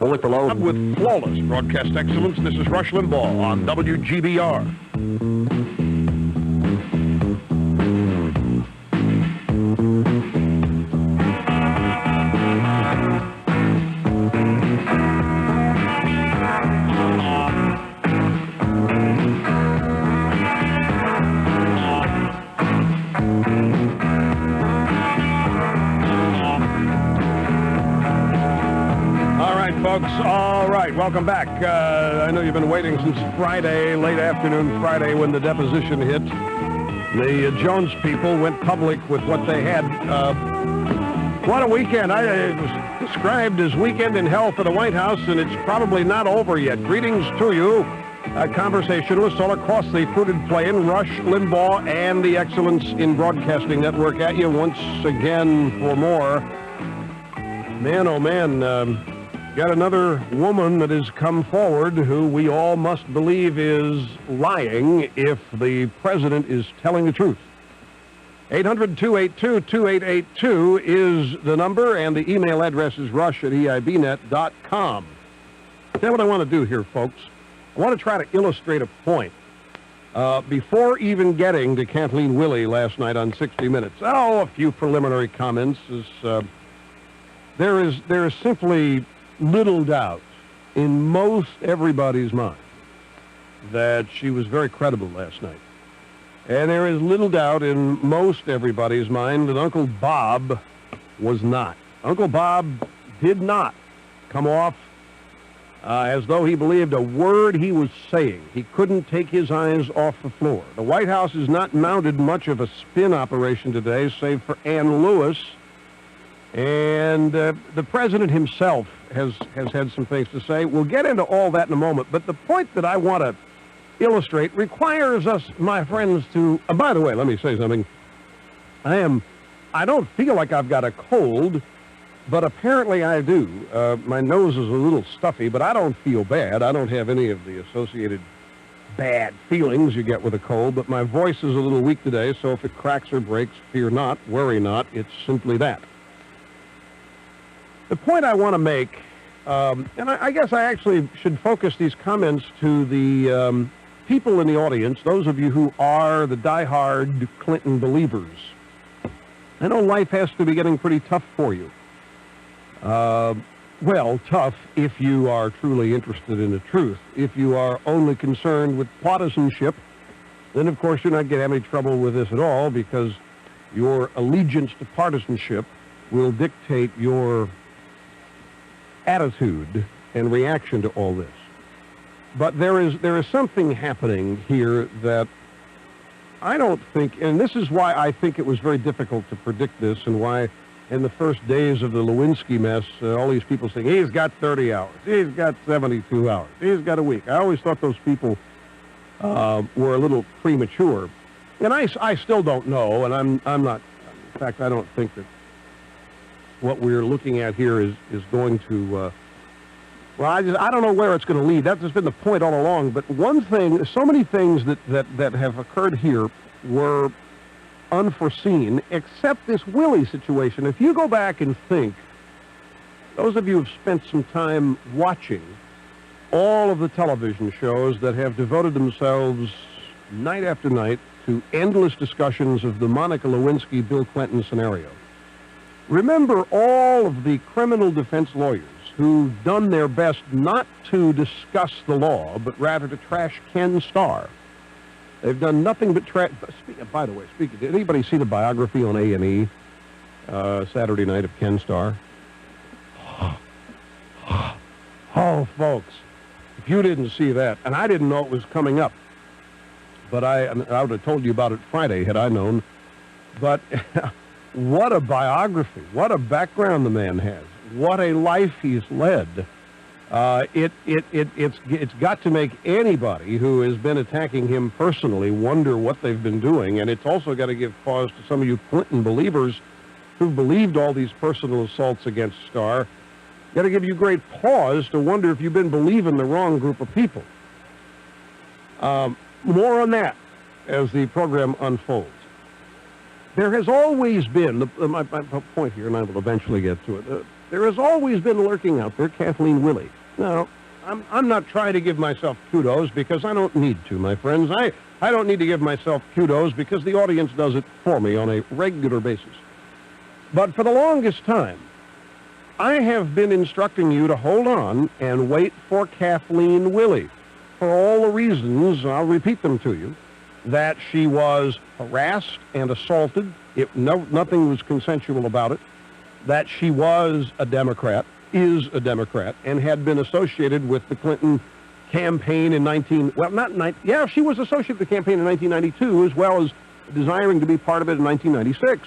Only for low. With flawless broadcast excellence, this is Rush Limbaugh on WGBR. All right, welcome back. I know you've been waiting since Friday, late afternoon Friday, when the deposition hit. The Jones people went public with what they had. What a weekend. It was described as weekend in hell for the White House, and it's probably not over yet. Greetings to you. Conversationalists all across the fruited plain, Rush Limbaugh and the Excellence in Broadcasting Network at you once again for more. Man, oh man. Got another woman that has come forward who we all must believe is lying if the president is telling the truth. 800-282-2882 is the number, and the email address is rush@eibnet.com. That's what I want to do here, folks. I want to try to illustrate a point. Before even getting to Kathleen Willey last night on 60 Minutes, a few preliminary comments. There is simply little doubt in most everybody's mind that she was very credible last night. And there is little doubt in most everybody's mind that Uncle Bob was not. Uncle Bob did not come off as though he believed a word he was saying. He couldn't take his eyes off the floor. The White House has not mounted much of a spin operation today, save for Ann Lewis. And the president himself has had some things to say. We'll get into all that in a moment. But the point that I want to illustrate requires us, my friends, to... by the way, let me say something. I don't feel like I've got a cold, but apparently I do. My nose is a little stuffy, but I don't feel bad. I don't have any of the associated bad feelings you get with a cold, but my voice is a little weak today, so if it cracks or breaks, fear not, worry not. It's simply that. The point I want to make, and I guess I actually should focus these comments to the people in the audience, those of you who are the diehard Clinton believers. I know life has to be getting pretty tough for you. Well, tough if you are truly interested in the truth. If you are only concerned with partisanship, then of course you're not going to have any trouble with this at all, because your allegiance to partisanship will dictate your attitude and reaction to all this. But there is something happening here that I don't think, and this is why I think it was very difficult to predict this, and why in the first days of the Lewinsky mess, all these people saying, he's got 30 hours, he's got 72 hours, he's got a week. I always thought those people were a little premature. And I still don't know, and I'm not, in fact, I don't think that what we're looking at here is going to, I don't know where it's going to lead. That's been the point all along. But one thing, so many things that have occurred here were unforeseen, except this Willey situation. If you go back and think, those of you who have spent some time watching all of the television shows that have devoted themselves night after night to endless discussions of the Monica Lewinsky, Bill Clinton scenario, remember all of the criminal defense lawyers who've done their best not to discuss the law, but rather to trash Ken Starr. They've done nothing but trash. By the way, did anybody see the biography on A&E Saturday night of Ken Starr? Oh, folks, if you didn't see that, and I didn't know it was coming up, but I would have told you about it Friday had I known. But what a biography! What a background the man has! What a life he's led! It's got to make anybody who has been attacking him personally wonder what they've been doing, and it's also got to give pause to some of you Clinton believers who've believed all these personal assaults against Starr. Got to give you great pause to wonder if you've been believing the wrong group of people. More on that as the program unfolds. There has always been, my point here, and I will eventually get to it, there has always been lurking out there Kathleen Willey. Now, I'm not trying to give myself kudos because I don't need to, my friends. I don't need to give myself kudos because the audience does it for me on a regular basis. But for the longest time, I have been instructing you to hold on and wait for Kathleen Willey for all the reasons, I'll repeat them to you, that she was harassed and assaulted. Nothing was consensual about it. That she was a Democrat, is a Democrat, and had been associated with the Clinton campaign in she was associated with the campaign in 1992 as well as desiring to be part of it in 1996.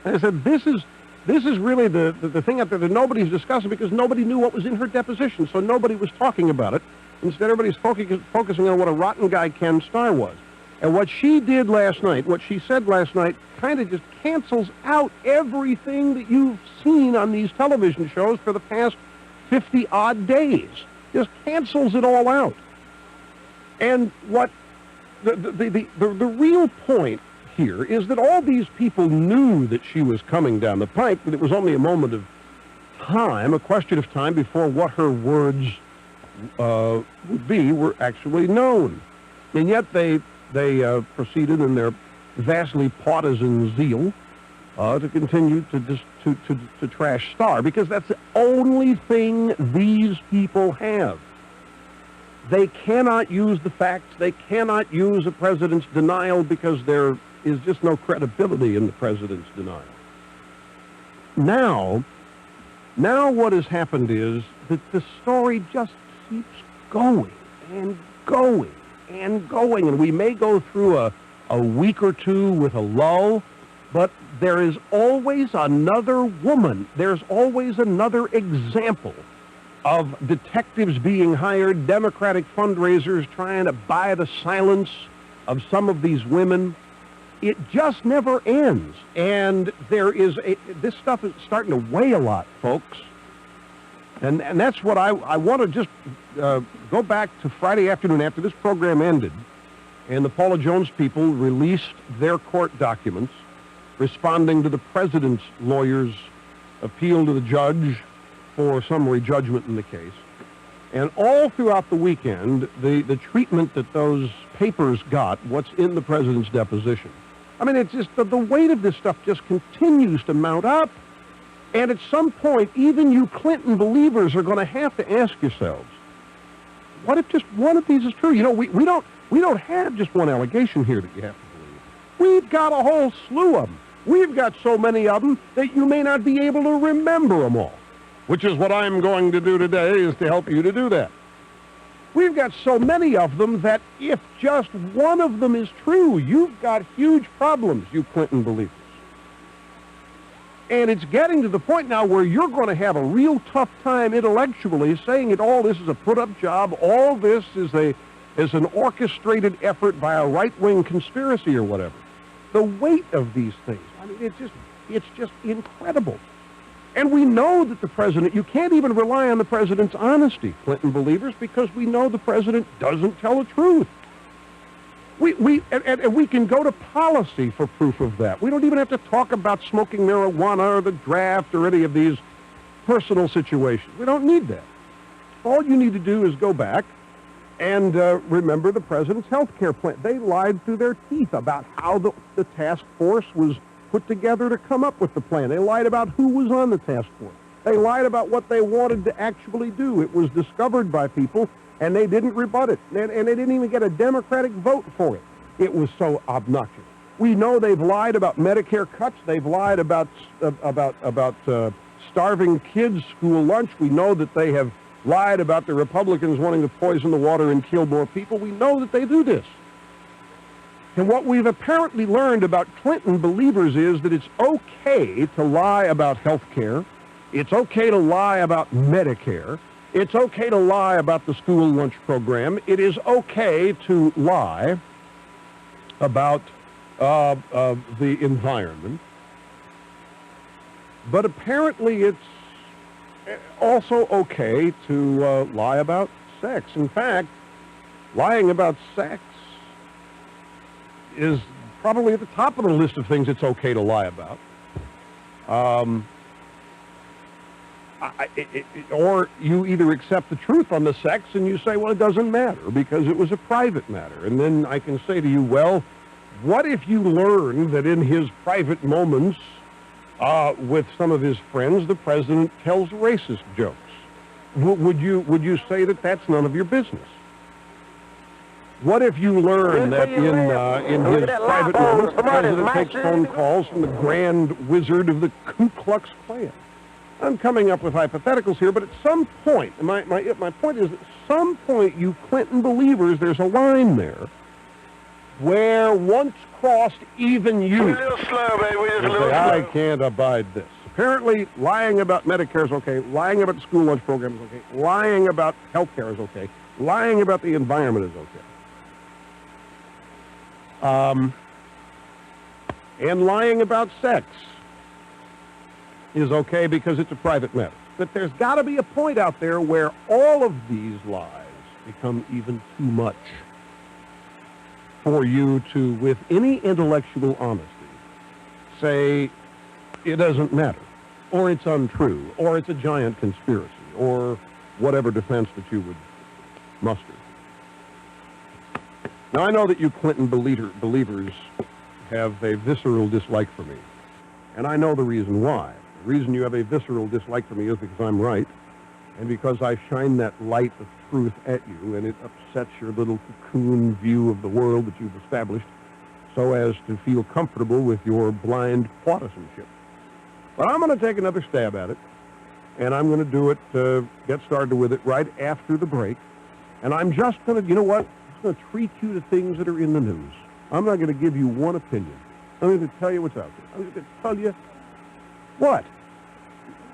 And I said, this is really the thing out there that nobody's discussing because nobody knew what was in her deposition, so nobody was talking about it. Instead, everybody's focusing on what a rotten guy Ken Starr was. And what she did last night, what she said last night, kind of just cancels out everything that you've seen on these television shows for the past 50-odd days. Just cancels it all out. And what the real point here is that all these people knew that she was coming down the pike, that it was only a moment of time, a question of time before what her words would be were actually known. And yet they proceeded in their vastly partisan zeal to continue to trash Starr, because that's the only thing these people have. They cannot use the facts. They cannot use a president's denial because there is just no credibility in the president's denial. Now what has happened is that the story just keeps going and going and going, and we may go through a week or two with a lull, but there is always another woman. There's always another example of detectives being hired, Democratic fundraisers trying to buy the silence of some of these women. It just never ends, and this stuff is starting to weigh a lot, folks. And that's what I want to just go back to Friday afternoon after this program ended, and the Paula Jones people released their court documents responding to the president's lawyer's appeal to the judge for summary judgment in the case. And all throughout the weekend, the treatment that those papers got, what's in the president's deposition. I mean, it's just the weight of this stuff just continues to mount up. And at some point, even you Clinton believers are going to have to ask yourselves, what if just one of these is true? You know, we don't have just one allegation here that you have to believe. We've got a whole slew of them. We've got so many of them that you may not be able to remember them all, which is what I'm going to do today, is to help you to do that. We've got so many of them that if just one of them is true, you've got huge problems, you Clinton believers. And it's getting to the point now where you're going to have a real tough time intellectually saying that all this is a put-up job, all this is an orchestrated effort by a right-wing conspiracy or whatever. The weight of these things, I mean, it's just incredible. And we know that the president, you can't even rely on the president's honesty, Clinton believers, because we know the president doesn't tell the truth. And we can go to policy for proof of that. We don't even have to talk about smoking marijuana or the draft or any of these personal situations. We don't need that. All you need to do is go back and remember the president's health care plan. They lied through their teeth about how the task force was put together to come up with the plan. They lied about who was on the task force. They lied about what they wanted to actually do. It was discovered by people, and they didn't rebut it. And they didn't even get a Democratic vote for it. It was so obnoxious. We know they've lied about Medicare cuts. They've lied about starving kids' school lunch. We know that they have lied about the Republicans wanting to poison the water and kill more people. We know that they do this. And what we've apparently learned about Clinton believers is that it's okay to lie about health care. It's okay to lie about Medicare. It's okay to lie about the school lunch program. It is okay to lie about the environment. But apparently it's also okay to lie about sex. In fact, lying about sex is probably at the top of the list of things it's okay to lie about. or you either accept the truth on the sex and you say, well, it doesn't matter because it was a private matter. And then I can say to you, well, what if you learn that in his private moments with some of his friends, the president tells racist jokes? Would you say that that's none of your business? What if you learn that in his private moments, the president takes phone calls from the grand wizard of the Ku Klux Klan? I'm coming up with hypotheticals here, but at some point, my point is, at some point, you Clinton believers, there's a line there where once crossed, even you We're a little slow, baby. We're just a little say, slow. I can't abide this. Apparently, lying about Medicare is okay. Lying about the school lunch program is okay. Lying about health care is okay. Lying about the environment is okay. And lying about sex is okay because it's a private matter. But there's got to be a point out there where all of these lies become even too much for you to, with any intellectual honesty, say it doesn't matter, or it's untrue, or it's a giant conspiracy, or whatever defense that you would muster. Now, I know that you Clinton believers have a visceral dislike for me, and I know the reason why. The reason you have a visceral dislike for me is because I'm right, and because I shine that light of truth at you, and it upsets your little cocoon view of the world that you've established so as to feel comfortable with your blind partisanship. But I'm going to take another stab at it, and I'm going to do it, get started with it right after the break, and I'm just going to, you know what? I'm going to treat you to things that are in the news. I'm not going to give you one opinion. I'm going to tell you what's out there. I'm going to tell you what?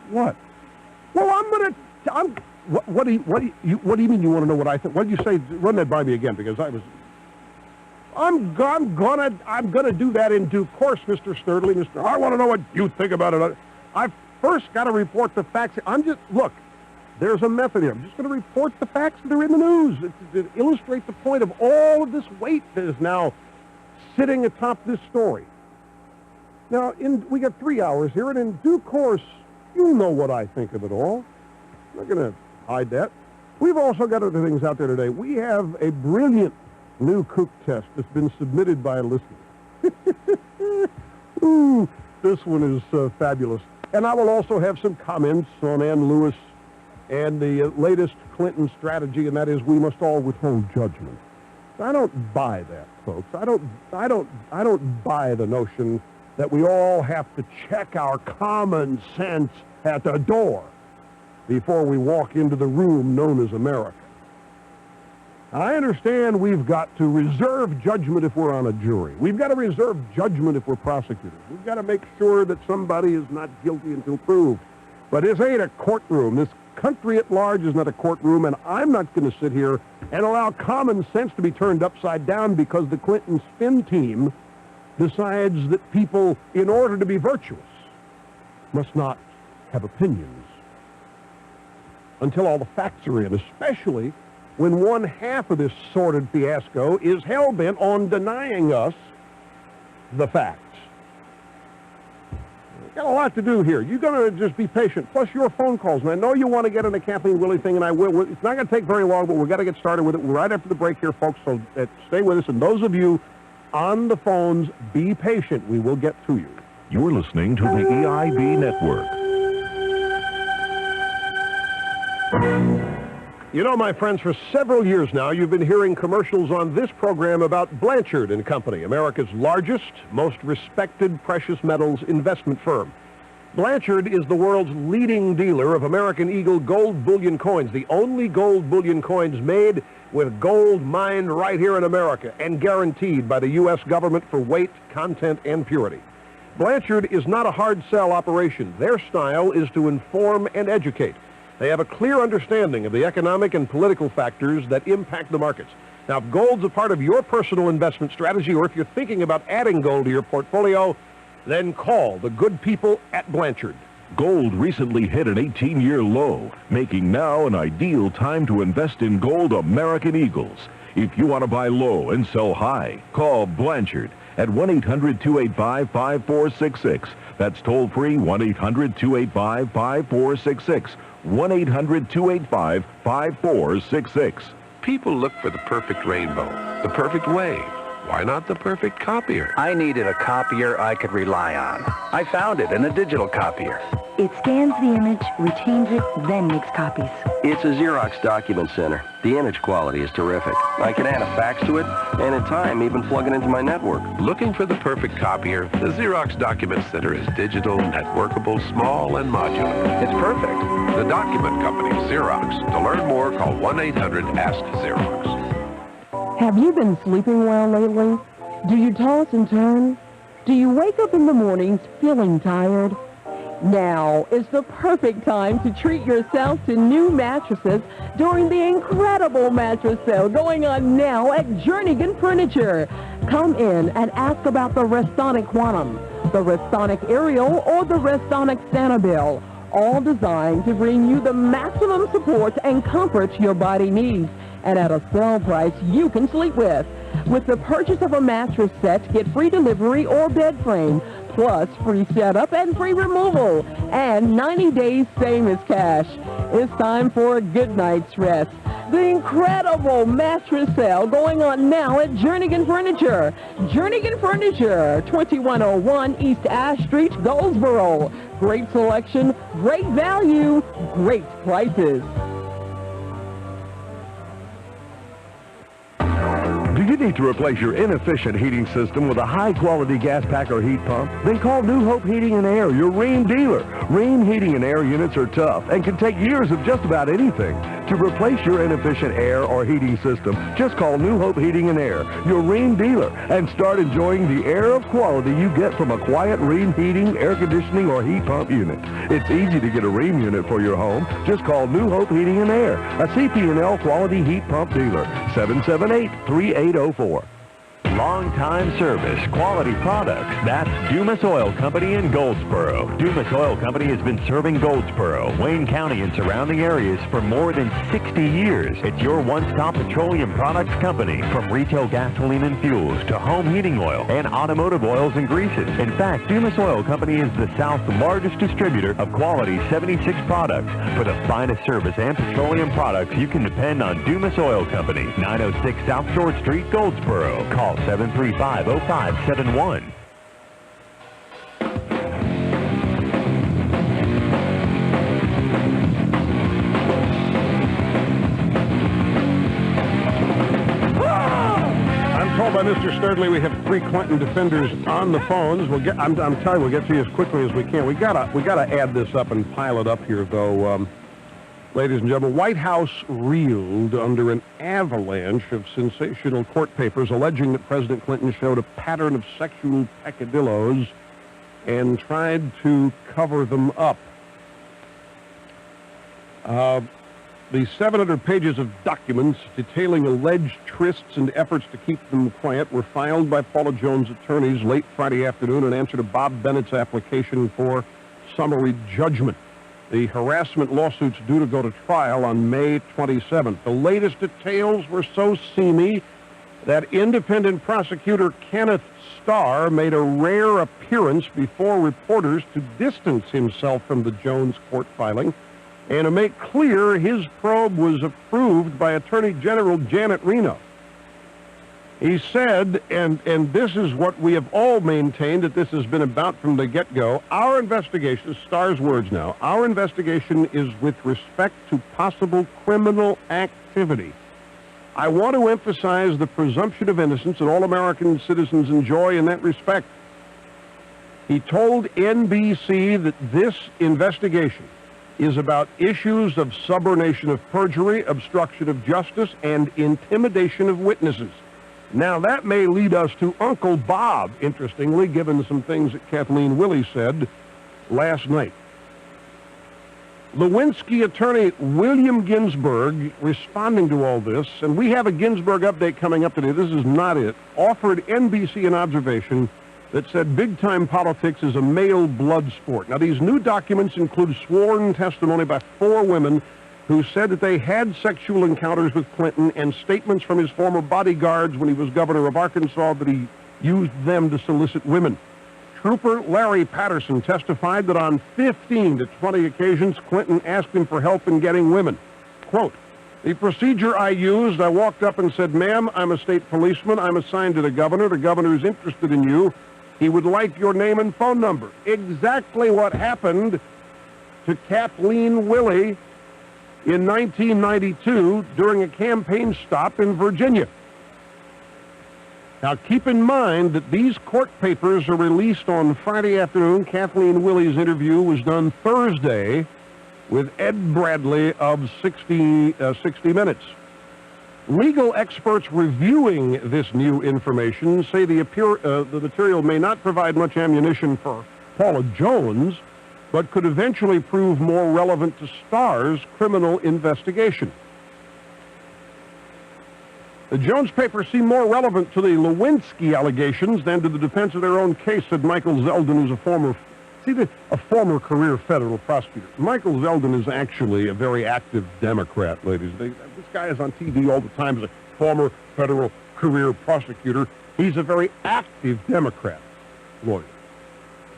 What? Well, what do you mean you want to know what I think? What did you say? Run that by me again, because I'm gonna do that in due course, Mr. Sturdley. I want to know what you think about it. I've first got to report the facts. Look, there's a method here. I'm just going to report the facts that are in the news to illustrate the point of all of this weight that is now sitting atop this story. Now, we got 3 hours here, and in due course, you'll know what I think of it all. I'm not going to hide that. We've also got other things out there today. We have a brilliant new kook test that's been submitted by a listener. Ooh, this one is fabulous. And I will also have some comments on Ann Lewis and the latest Clinton strategy, and that is we must all withhold judgment. I don't buy that, folks. I don't buy the notion that we all have to check our common sense at the door before we walk into the room known as America. I understand we've got to reserve judgment if we're on a jury. We've got to reserve judgment if we're prosecutors. We've got to make sure that somebody is not guilty until proved. But this ain't a courtroom. This country at large is not a courtroom, and I'm not going to sit here and allow common sense to be turned upside down because the Clinton spin team decides that people, in order to be virtuous, must not have opinions until all the facts are in, especially when one half of this sordid fiasco is hell-bent on denying us the facts. We've got a lot to do here. You're going to just be patient, plus your phone calls. And I know you want to get on the Kathleen Willey thing, and I will. It's not going to take very long, but we've got to get started with it right after the break here, folks, so stay with us. And those of you on the phones, be patient. We will get to you. You're listening to the EIB Network. You know, my friends, for several years now, you've been hearing commercials on this program about Blanchard and Company, America's largest, most respected precious metals investment firm. Blanchard is the world's leading dealer of American Eagle gold bullion coins, the only gold bullion coins made with gold mined right here in America and guaranteed by the U.S. government for weight, content, and purity. Blanchard is not a hard sell operation. Their style is to inform and educate. They have a clear understanding of the economic and political factors that impact the markets. Now, if gold's a part of your personal investment strategy, or if you're thinking about adding gold to your portfolio, then call the good people at Blanchard. Gold recently hit an 18-year low, making now an ideal time to invest in gold American Eagles. If you want to buy low and sell high, call Blanchard. at 1-800-285-5466. That's toll-free 1-800-285-5466. 1-800-285-5466. People look for the perfect rainbow, the perfect wave. Why not the perfect copier? I needed a copier I could rely on. I found it in a digital copier. It scans the image, retains it, then makes copies. It's a Xerox document center. The image quality is terrific. I can add a fax to it, and in time, even plug it into my network. Looking for the perfect copier? The Xerox Document Center is digital, networkable, small, and modular. It's perfect. The document company, Xerox. To learn more, call 1-800-ASK-XEROX. Have you been sleeping well lately? Do you toss and turn? Do you wake up in the mornings feeling tired? Now is the perfect time to treat yourself to new mattresses during the incredible mattress sale going on now at Jernigan Furniture. Come in and ask about the Restonic Quantum, the Restonic Ariel, or the Restonic Sanibel, all designed to bring you the maximum support and comfort your body needs, and at a sale price you can sleep with. With the purchase of a mattress set, get free delivery or bed frame, plus free setup and free removal, and 90 days same as cash. It's time for a good night's rest. The incredible mattress sale going on now at Jernigan Furniture. Jernigan Furniture, 2101 East Ash Street, Goldsboro. Great selection, great value, great prices. Do you need to replace your inefficient heating system with a high-quality gas pack or heat pump? Then call New Hope Heating and Air, your Rheem dealer. Rheem heating and air units are tough and can take years of just about anything. To replace your inefficient air or heating system, just call New Hope Heating and Air, your Rheem dealer, and start enjoying the air of quality you get from a quiet Rheem heating, air conditioning, or heat pump unit. It's easy to get a Rheem unit for your home. Just call New Hope Heating and Air, a CP&L quality heat pump dealer, 778-3804. Long-time service, quality products. That's Dumas Oil Company in Goldsboro. Dumas Oil Company has been serving Goldsboro, Wayne County, and surrounding areas for more than 60 years. It's your one-stop petroleum products company, from retail gasoline and fuels to home heating oil and automotive oils and greases. In fact, Dumas Oil Company is the South's largest distributor of quality 76 products. For the finest service and petroleum products, you can depend on Dumas Oil Company, 906 South Shore Street, Goldsboro. Call 735-0571. I'm told by Mr. Sturdley we have 3 Clinton defenders on the phones. I'm telling you, we'll get to you as quickly as we can. We gotta add this up and pile it up here, though. Ladies and gentlemen, White House reeled under an avalanche of sensational court papers alleging that President Clinton showed a pattern of sexual peccadillos and tried to cover them up. The 700 pages of documents detailing alleged trysts and efforts to keep them quiet were filed by Paula Jones' attorneys late Friday afternoon in answer to Bob Bennett's application for summary judgment. The harassment lawsuit's due to go to trial on May 27th. The latest details were so seamy that independent prosecutor Kenneth Starr made a rare appearance before reporters to distance himself from the Jones court filing and to make clear his probe was approved by Attorney General Janet Reno. He said, and this is what we have all maintained that this has been about from the get-go, our investigation, Starr's words now, our investigation is with respect to possible criminal activity. I want to emphasize the presumption of innocence that all American citizens enjoy in that respect. He told NBC that this investigation is about issues of subornation of perjury, obstruction of justice, and intimidation of witnesses. Now, that may lead us to Uncle Bob, interestingly, given some things that Kathleen Willey said last night. Lewinsky attorney William Ginsburg, responding to all this, and we have a Ginsburg update coming up today, this is not it, offered NBC an observation that said big-time politics is a male blood sport. Now, these new documents include sworn testimony by 4 women who said that they had sexual encounters with Clinton and statements from his former bodyguards when he was governor of Arkansas that he used them to solicit women. Trooper Larry Patterson testified that on 15 to 20 occasions, Clinton asked him for help in getting women. Quote, "The procedure I used, I walked up and said, 'Ma'am, I'm a state policeman. I'm assigned to the governor. The governor is interested in you. He would like your name and phone number.'" Exactly what happened to Kathleen Willey in 1992 during a campaign stop in Virginia. Now, keep in mind that these court papers are released on Friday afternoon. Kathleen Willey's interview was done Thursday with Ed Bradley of 60 Minutes. Legal experts reviewing this new information say the material may not provide much ammunition for Paula Jones, but could eventually prove more relevant to Starr's criminal investigation. The Jones papers seem more relevant to the Lewinsky allegations than to the defense of their own case, said Michael Zeldin, who's a former career federal prosecutor. Michael Zeldin is actually a very active Democrat, ladies. This guy is on TV all the time as a former federal career prosecutor. He's a very active Democrat lawyer.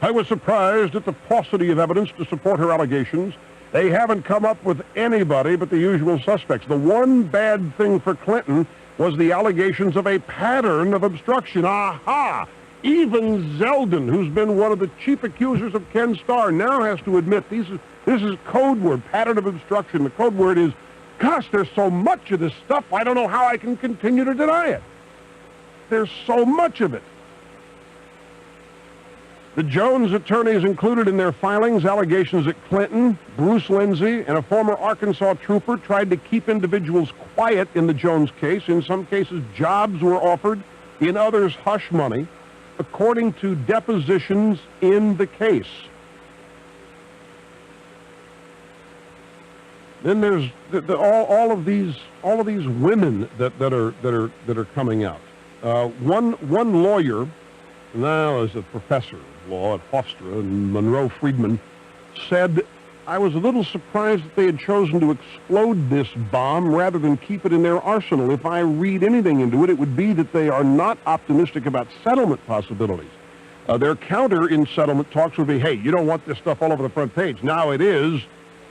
"I was surprised at the paucity of evidence to support her allegations. They haven't come up with anybody but the usual suspects. The one bad thing for Clinton was the allegations of a pattern of obstruction." Aha! Even Zeldin, who's been one of the chief accusers of Ken Starr, now has to admit this is code word, pattern of obstruction. The code word is, gosh, there's so much of this stuff, I don't know how I can continue to deny it. There's so much of it. The Jones attorneys included in their filings allegations that Clinton, Bruce Lindsay, and a former Arkansas trooper tried to keep individuals quiet in the Jones case. In some cases, jobs were offered. In others, hush money, according to depositions in the case. Then there's all of these women that are coming out. One lawyer, now is a professor of law at Hofstra, and Monroe Friedman, said, "I was a little surprised that they had chosen to explode this bomb rather than keep it in their arsenal. If I read anything into it, it would be that they are not optimistic about settlement possibilities. Their counter in settlement talks would be, hey, you don't want this stuff all over the front page. Now it is,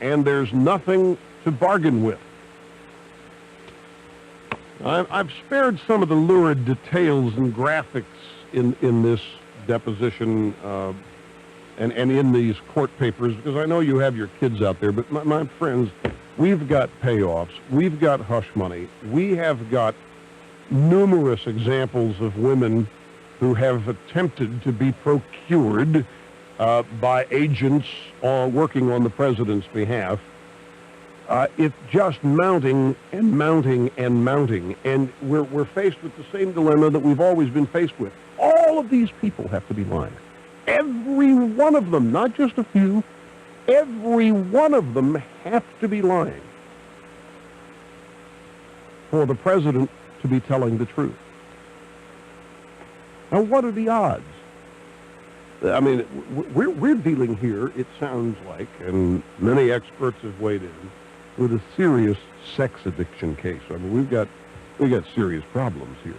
and there's nothing to bargain with." I've spared some of the lurid details and graphics in this deposition and in these court papers, because I know you have your kids out there, but my friends, we've got payoffs, we've got hush money, we have got numerous examples of women who have attempted to be procured by agents working on the president's behalf. It's just mounting and mounting and mounting, and we're faced with the same dilemma that we've always been faced with. All of these people have to be lying. Every one of them, not just a few, every one of them have to be lying for the president to be telling the truth. Now, what are the odds? I mean, we're dealing here, it sounds like, and many experts have weighed in, with a serious sex addiction case. I mean, we've got serious problems here.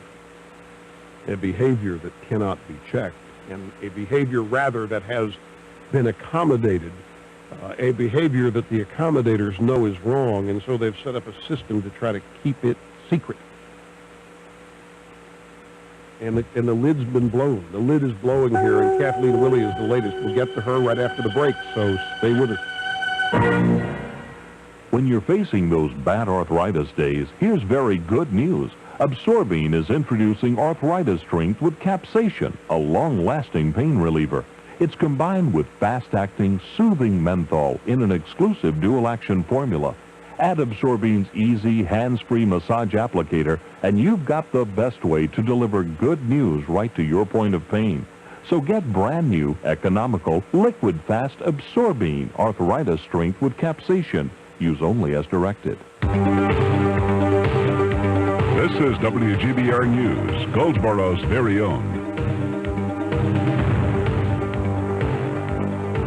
A behavior that cannot be checked, and a behavior, rather, that has been accommodated, a behavior that the accommodators know is wrong, and so they've set up a system to try to keep it secret. And the lid's been blown. The lid is blowing here, and Kathleen Willey is the latest. We'll get to her right after the break, so stay with us. When you're facing those bad arthritis days, here's very good news. Absorbine is introducing arthritis strength with capsaicin, a long-lasting pain reliever. It's combined with fast-acting, soothing menthol in an exclusive dual-action formula. Add Absorbine's easy, hands-free massage applicator, and you've got the best way to deliver good news right to your point of pain. So get brand new, economical, liquid-fast Absorbine arthritis strength with capsaicin. Use only as directed. This is WGBR News, Goldsboro's very own.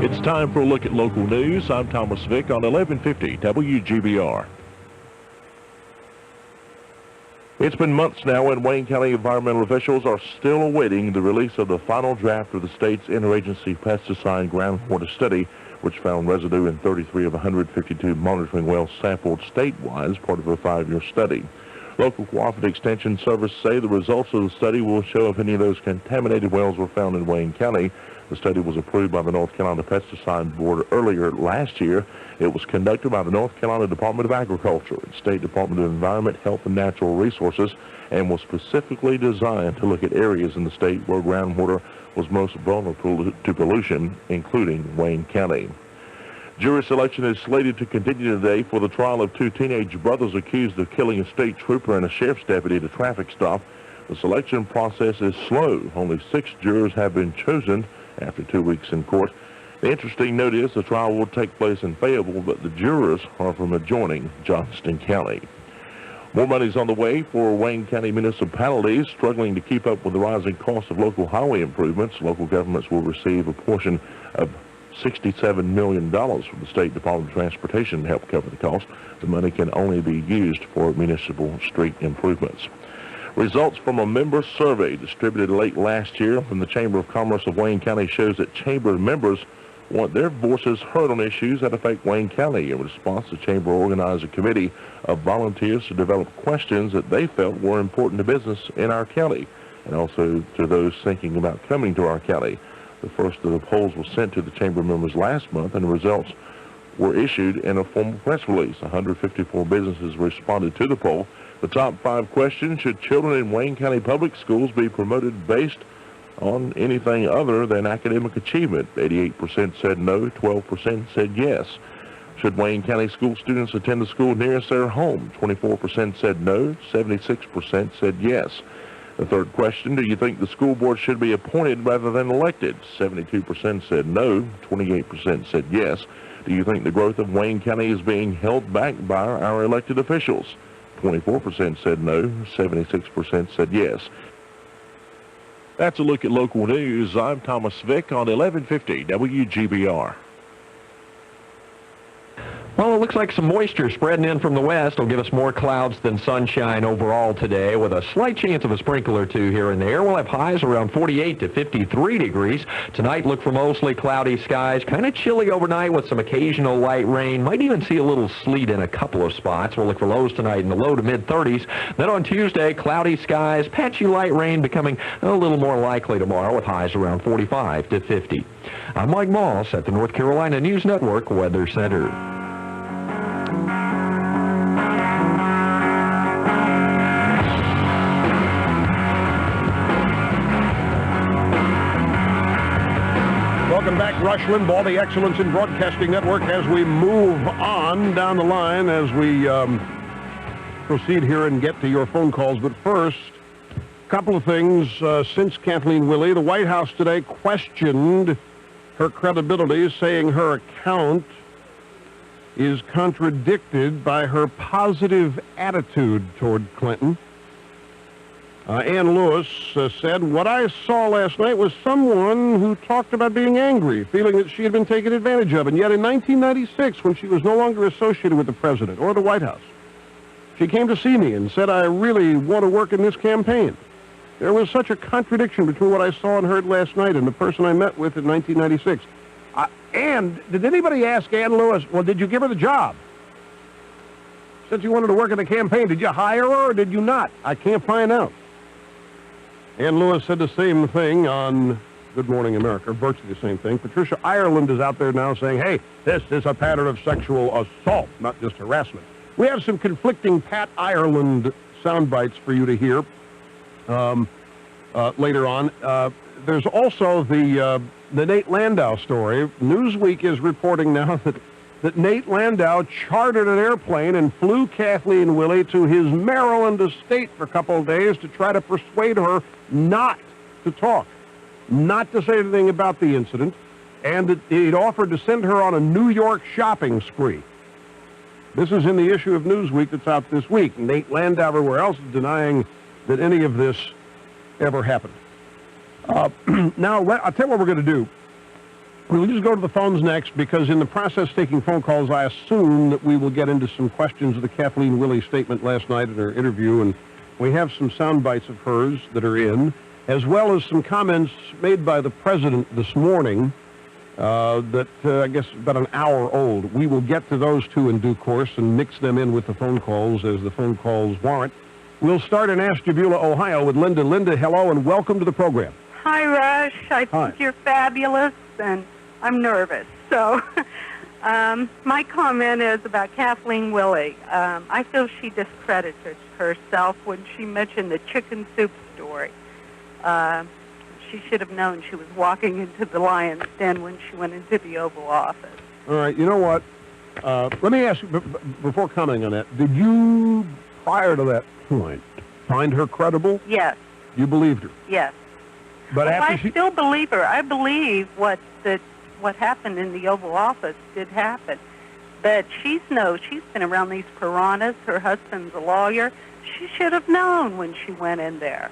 It's time for a look at local news. I'm Thomas Vick on 1150 WGBR. It's been months now, and Wayne County environmental officials are still awaiting the release of the final draft of the state's interagency pesticide groundwater study, which found residue in 33 of 152 monitoring wells sampled statewide as part of a 5-year study. Local cooperative extension services say the results of the study will show if any of those contaminated wells were found in Wayne County. The study was approved by the North Carolina Pesticide Board earlier last year. It was conducted by the North Carolina Department of Agriculture and State Department of Environment, Health, and Natural Resources, and was specifically designed to look at areas in the state where groundwater was most vulnerable to pollution, including Wayne County. Jury selection is slated to continue today for the trial of 2 teenage brothers accused of killing a state trooper and a sheriff's deputy at a traffic stop. The selection process is slow. Only 6 jurors have been chosen after 2 weeks in court. The interesting note is the trial will take place in Fayetteville, but the jurors are from adjoining Johnston County. More money is on the way for Wayne County municipalities struggling to keep up with the rising cost of local highway improvements. Local governments will receive a portion of $67 million from the State Department of Transportation to help cover the cost. The money can only be used for municipal street improvements. Results from a member survey distributed late last year from the Chamber of Commerce of Wayne County shows that Chamber members want their voices heard on issues that affect Wayne County. In response, the Chamber organized a committee of volunteers to develop questions that they felt were important to business in our county and also to those thinking about coming to our county. The first of the polls was sent to the Chamber members last month, and the results were issued in a formal press release. 154 businesses responded to the poll. The top 5 questions: should children in Wayne County public schools be promoted based on anything other than academic achievement? 88% said no, 12% said yes. Should Wayne County school students attend the school nearest their home? 24% said no, 76% said yes. The third question: do you think the school board should be appointed rather than elected? 72% said no, 28% said yes. Do you think the growth of Wayne County is being held back by our elected officials? 24% said no, 76% said yes. That's a look at local news. I'm Thomas Vick on 1150 WGBR. Well, it looks like some moisture spreading in from the west will give us more clouds than sunshine overall today, with a slight chance of a sprinkle or two here and there. We'll have highs around 48 to 53 degrees. Tonight, look for mostly cloudy skies, kind of chilly overnight with some occasional light rain. Might even see a little sleet in a couple of spots. We'll look for lows tonight in the low to mid-30s. Then on Tuesday, cloudy skies, patchy light rain becoming a little more likely tomorrow with highs around 45 to 50. I'm Mike Moss at the North Carolina News Network Weather Center. Welcome back, Rush Limbaugh, the Excellence in Broadcasting Network, as we move on down the line, as we proceed here and get to your phone calls. But first, a couple of things. Since Kathleen Willey, the White House today questioned her credibility, saying her account is contradicted by her positive attitude toward Clinton. Ann Lewis said, what I saw last night was someone who talked about being angry, feeling that she had been taken advantage of. And yet in 1996, when she was no longer associated with the president or the White House, she came to see me and said, I really want to work in this campaign. There was such a contradiction between what I saw and heard last night and the person I met with in 1996. And did anybody ask Ann Lewis, well, did you give her the job? Since you wanted to work in the campaign, did you hire her or did you not? I can't find out. Ann Lewis said the same thing on Good Morning America, virtually the same thing. Patricia Ireland is out there now saying, hey, this is a pattern of sexual assault, not just harassment. We have some conflicting Pat Ireland sound bites for you to hear later on. There's also the Nate Landau story. Newsweek is reporting now that Nate Landau chartered an airplane and flew Kathleen Willey to his Maryland estate for a couple of days to try to persuade her not to talk, not to say anything about the incident, and that he'd offered to send her on a New York shopping spree. This is in the issue of Newsweek that's out this week. Nate Landau, everywhere else, is denying that any of this ever happened. Now, I'll tell you what we're going to do. We'll just go to the phones next, because in the process of taking phone calls, I assume that we will get into some questions of the Kathleen Willey statement last night in her interview, and We have some sound bites of hers that are in, as well as some comments made by the president this morning that I guess about an hour old. We will get to those two in due course and mix them in with the phone calls as the phone calls warrant. We'll start in Ashtabula, Ohio with Linda. Linda, hello and welcome to the program. Hi, Rush. I think you're fabulous, and I'm nervous. So my comment is about Kathleen Willey. I feel she discredited herself when she mentioned the chicken soup story. She should have known she was walking into the lion's den when she went into the Oval Office. All right, you know what? Let me ask you, before commenting on that, did you, prior to that point, find her credible? Yes. You believed her? Yes. But after I still believe her. I believe what happened in the Oval Office did happen. But she's been around these piranhas. Her husband's a lawyer. She should have known when she went in there.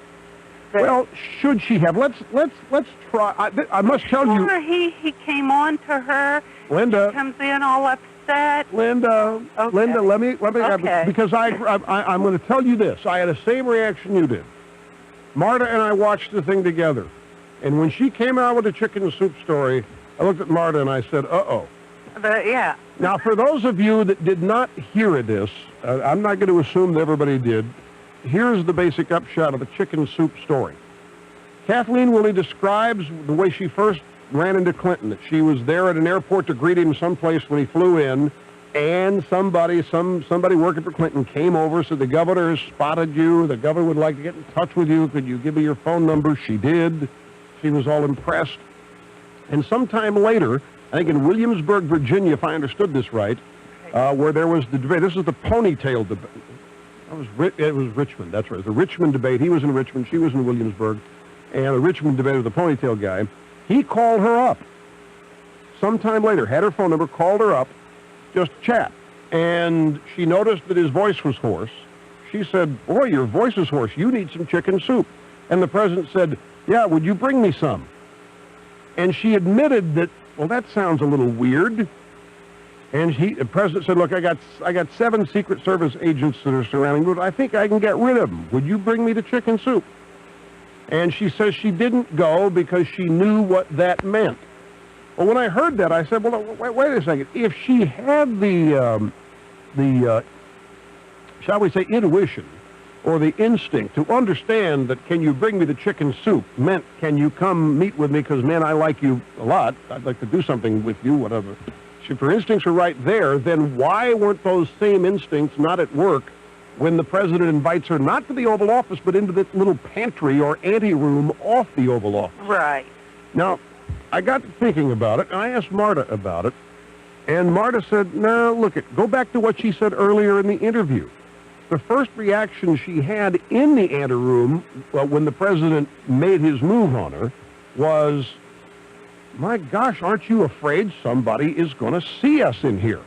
Well, should she have? Let's try. I must tell you. He came on to her. Linda. She comes in all upset. Linda. Okay. Linda, let me Okay. because I'm going to tell you this. I had the same reaction you did. Marta and I watched the thing together, and when she came out with the chicken soup story, I looked at Marta and I said, "Uh-oh." Yeah. Now, for those of you that did not hear this, I'm not going to assume that everybody did. Here's the basic upshot of the chicken soup story. Kathleen Willey describes the way she first ran into Clinton, that she was there at an airport to greet him someplace when he flew in, and somebody working for Clinton came over, said, the governor has spotted you, the governor would like to get in touch with you, could you give me your phone number? She did. She was all impressed. And sometime later, I think in Williamsburg, Virginia, if I understood this right, where there was the debate, this is the ponytail debate. It was Richmond, that's right. The Richmond debate. He was in Richmond, she was in Williamsburg. And the Richmond debate with the ponytail guy. He called her up. Sometime later, had her phone number, called her up, just chat. And she noticed that his voice was hoarse. She said, boy, your voice is hoarse. You need some chicken soup. And the president said, yeah, would you bring me some? And she admitted that, well, that sounds a little weird. And the president said, look, I got 7 Secret Service agents that are surrounding me, but I think I can get rid of them. Would you bring me the chicken soup? And she says she didn't go because she knew what that meant. Well, when I heard that, I said, well, wait a second. If she had the shall we say, intuition or the instinct to understand that can you bring me the chicken soup meant can you come meet with me because, man, I like you a lot. I'd like to do something with you, whatever. If her instincts are right there, then why weren't those same instincts not at work when the president invites her not to the Oval Office, but into this little pantry or anteroom off the Oval Office? Right. Now, I got to thinking about it, and I asked Marta about it, and Marta said, no, look, go back to what she said earlier in the interview. The first reaction she had in the anteroom when the president made his move on her was, my gosh, aren't you afraid somebody is going to see us in here?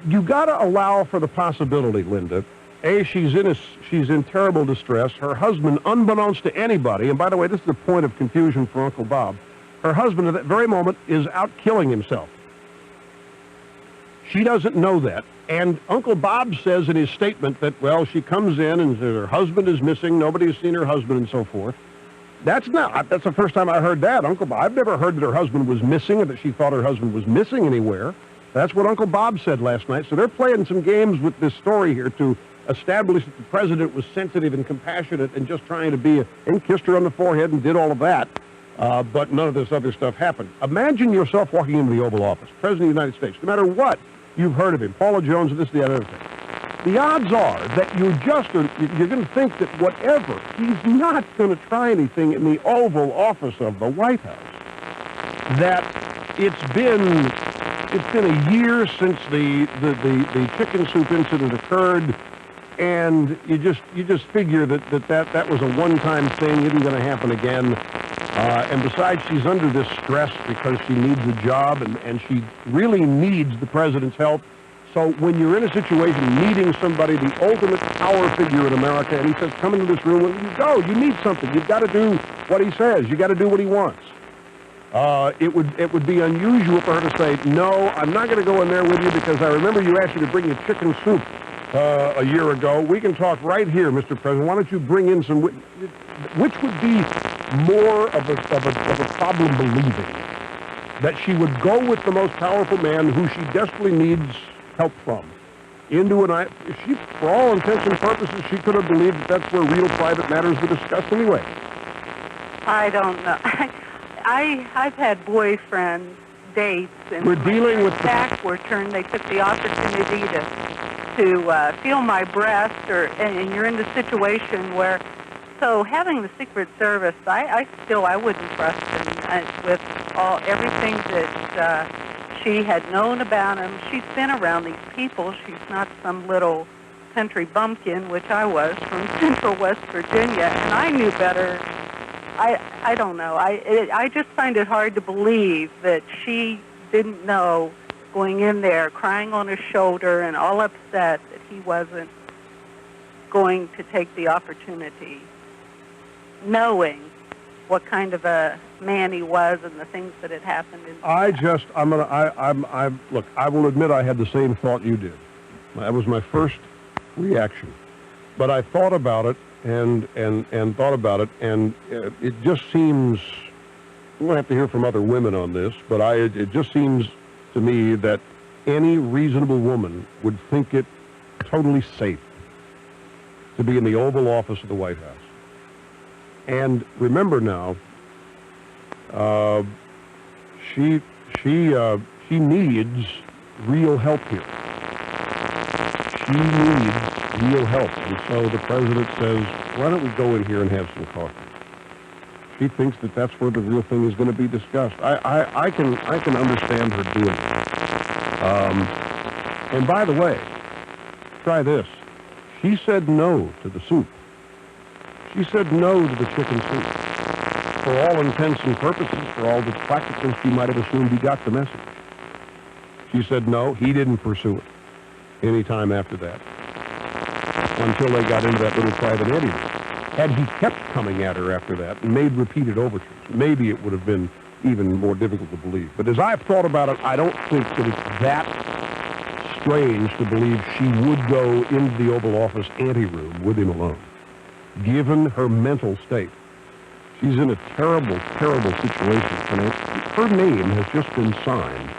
You got to allow for the possibility, Linda. A, she's in terrible distress. Her husband, unbeknownst to anybody, and by the way, this is the point of confusion for Uncle Bob, her husband at that very moment is out killing himself. She doesn't know that. And Uncle Bob says in his statement that, well, she comes in and says her husband is missing, nobody's seen her husband and so forth. That's the first time I heard that, Uncle Bob. I've never heard that her husband was missing or that she thought her husband was missing anywhere. That's what Uncle Bob said last night. So they're playing some games with this story here to establish that the president was sensitive and compassionate and just trying to be, and kissed her on the forehead and did all of that. But none of this other stuff happened. Imagine yourself walking into the Oval Office, President of the United States, no matter what you've heard of him, Paula Jones, this, the other thing. The odds are that you're going to think that whatever, he's not going to try anything in the Oval Office of the White House. That it's been a year since the chicken soup incident occurred, and you just figure that was a one-time thing, isn't going to happen again. And besides, she's under this stress because she needs a job, and she really needs the president's help. So when you're in a situation meeting somebody, the ultimate power figure in America, and he says, come into this room, you go, you need something. You've got to do what he says. You've got to do what he wants. It would be unusual for her to say, no, I'm not going to go in there with you because I remember you asked me to bring you chicken soup. a year ago. We can talk right here, Mr. President. Why don't you bring in some... Which would be more of a problem believing? That she would go with the most powerful man who she desperately needs help from into an... She, for all intents and purposes, she could have believed that that's where real private matters were discussed anyway. I don't know. I've had boyfriends, dates, and we're dealing with back were turned. They took the opportunity to feel my breast, and you're in the situation where... So having the Secret Service, I wouldn't trust him with everything that she had known about him. She's been around these people. She's not some little country bumpkin, which I was, from Central West Virginia, and I knew better. I don't know. I just find it hard to believe that she didn't know, going in there, crying on his shoulder and all upset, that he wasn't going to take the opportunity, knowing what kind of a man he was and the things that had happened. Look, I will admit I had the same thought you did. That was my first reaction. But I thought about it and thought about it, and it just seems, we're going to have to hear from other women on this, but it just seems to me that any reasonable woman would think it totally safe to be in the Oval Office of the White House. And remember now, she needs real help here. She needs real help. And so the president says, why don't we go in here and have some coffee? She thinks that that's where the real thing is going to be discussed. I can understand her doing it. And by the way, try this. She said no to the soup. She said no to the chicken soup. For all intents and purposes, for all the practically, she might have assumed he got the message. She said no. He didn't pursue it any time after that, until they got into that little private anteroom. Had he kept coming at her after that and made repeated overtures, maybe it would have been even more difficult to believe. But as I've thought about it, I don't think that it's that strange to believe she would go into the Oval Office anteroom with him alone, given her mental state. She's in a terrible, terrible situation. Her name has just been signed,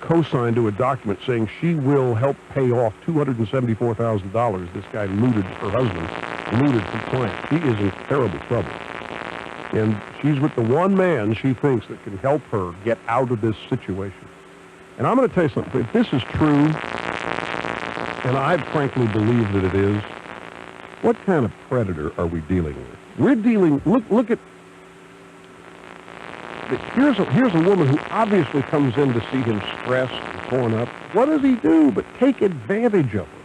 co-signed to a document saying she will help pay off $274,000 this guy looted, her husband, looted from clients. She is in terrible trouble. And she's with the one man she thinks that can help her get out of this situation. And I'm going to tell you something. If this is true, and I frankly believe that it is, what kind of predator are we dealing with? We're dealing, look at, here's a woman who obviously comes in to see him stressed and torn up. What does he do but take advantage of her?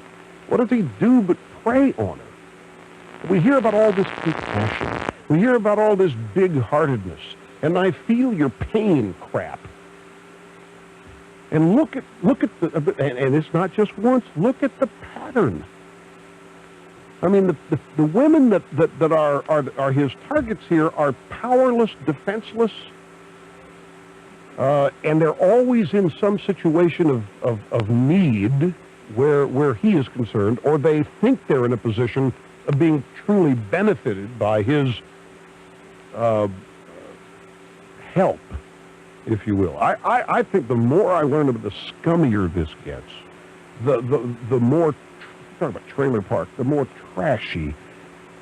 What does he do but prey on her? We hear about all this compassion. We hear about all this big-heartedness. And I feel your pain crap. And look at the, and it's not just once, look at the pattern. I mean, the women that are his targets here are powerless, defenseless, and they're always in some situation of need where he is concerned, or they think they're in a position of being truly benefited by his help, if you will. I think the more I learn about the scummier this gets, the more, talk about trailer park, the more trashy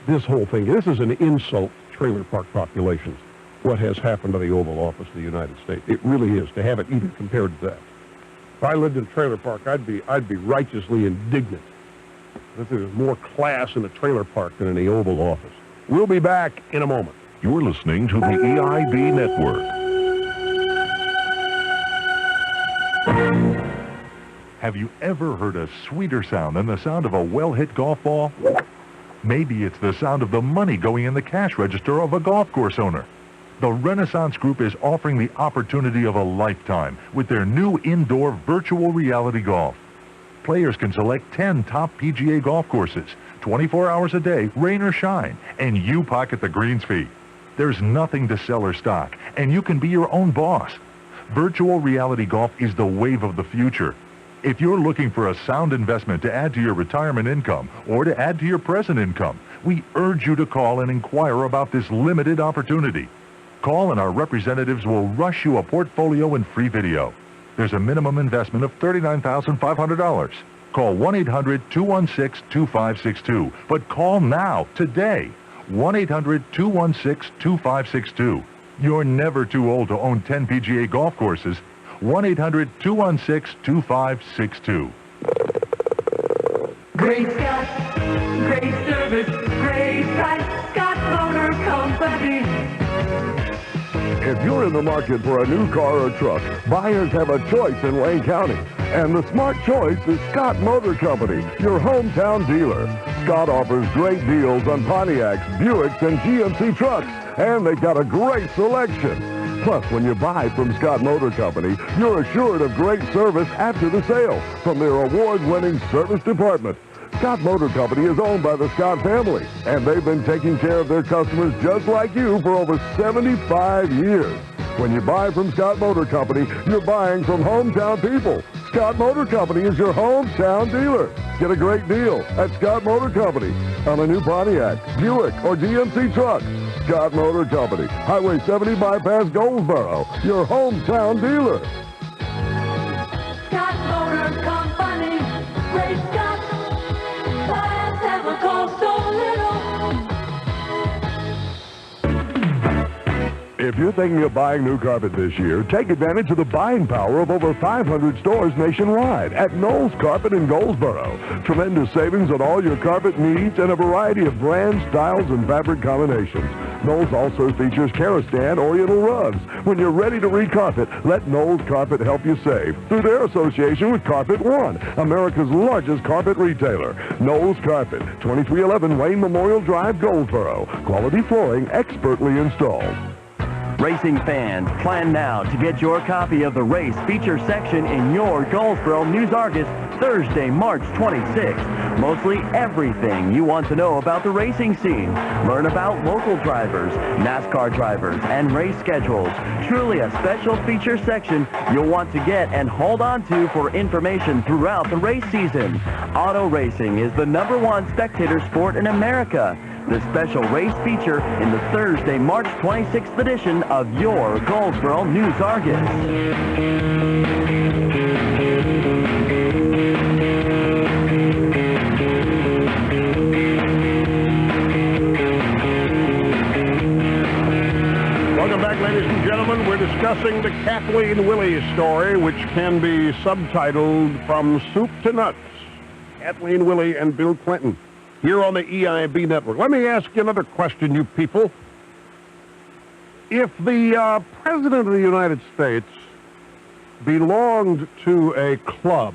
this whole thing. This is an insult to trailer park populations, what has happened to the Oval Office of the United States. It really is, to have it even compared to that. If I lived in a trailer park, I'd be righteously indignant. There's more class in a trailer park than in the Oval Office. We'll be back in a moment. You're listening to the EIB Network. Have you ever heard a sweeter sound than the sound of a well-hit golf ball? Maybe it's the sound of the money going in the cash register of a golf course owner. The Renaissance Group is offering the opportunity of a lifetime with their new indoor virtual reality golf. Players can select 10 top PGA golf courses, 24 hours a day, rain or shine, and you pocket the greens fee. There's nothing to sell or stock, and you can be your own boss. Virtual reality golf is the wave of the future. If you're looking for a sound investment to add to your retirement income or to add to your present income, we urge you to call and inquire about this limited opportunity. Call and our representatives will rush you a portfolio and free video. There's a minimum investment of $39,500. Call 1-800-216-2562. But call now, today. 1-800-216-2562. You're never too old to own 10 PGA golf courses. 1-800-216-2562. Great Scott, great service, great price, Scott Motor Company. If you're in the market for a new car or truck, buyers have a choice in Wayne County. And the smart choice is Scott Motor Company, your hometown dealer. Scott offers great deals on Pontiacs, Buicks, and GMC trucks, and they've got a great selection. Plus, when you buy from Scott Motor Company, you're assured of great service after the sale from their award-winning service department. Scott Motor Company is owned by the Scott family, and they've been taking care of their customers just like you for over 75 years. When you buy from Scott Motor Company, you're buying from hometown people. Scott Motor Company is your hometown dealer. Get a great deal at Scott Motor Company on a new Pontiac, Buick, or GMC truck. Scott Motor Company, Highway 70 bypass Goldsboro, your hometown dealer. Scott Motor Company, great Scott, clients ever cost so little. If you're thinking of buying new carpet this year, take advantage of the buying power of over 500 stores nationwide at Knowles Carpet in Goldsboro. Tremendous savings on all your carpet needs and a variety of brands, styles, and fabric combinations. Knowles also features Karastan Oriental rugs. When you're ready to recarpet, let Knowles Carpet help you save through their association with Carpet One, America's largest carpet retailer. Knowles Carpet, 2311 Wayne Memorial Drive, Goldsboro. Quality flooring expertly installed. Racing fans, plan now to get your copy of the race feature section in your Goldsboro News Argus Thursday, March 26th. Mostly everything you want to know about the racing scene. Learn about local drivers, NASCAR drivers, and race schedules. Truly a special feature section you'll want to get and hold on to for information throughout the race season. Auto racing is the #1 spectator sport in America. The special race feature in the Thursday, March 26th edition of your Goldsboro News Argus. Welcome back, ladies and gentlemen. We're discussing the Kathleen Willey story, which can be subtitled From Soup to Nuts. Kathleen Willey and Bill Clinton, here on the EIB Network. Let me ask you another question, you people. If the President of the United States belonged to a club,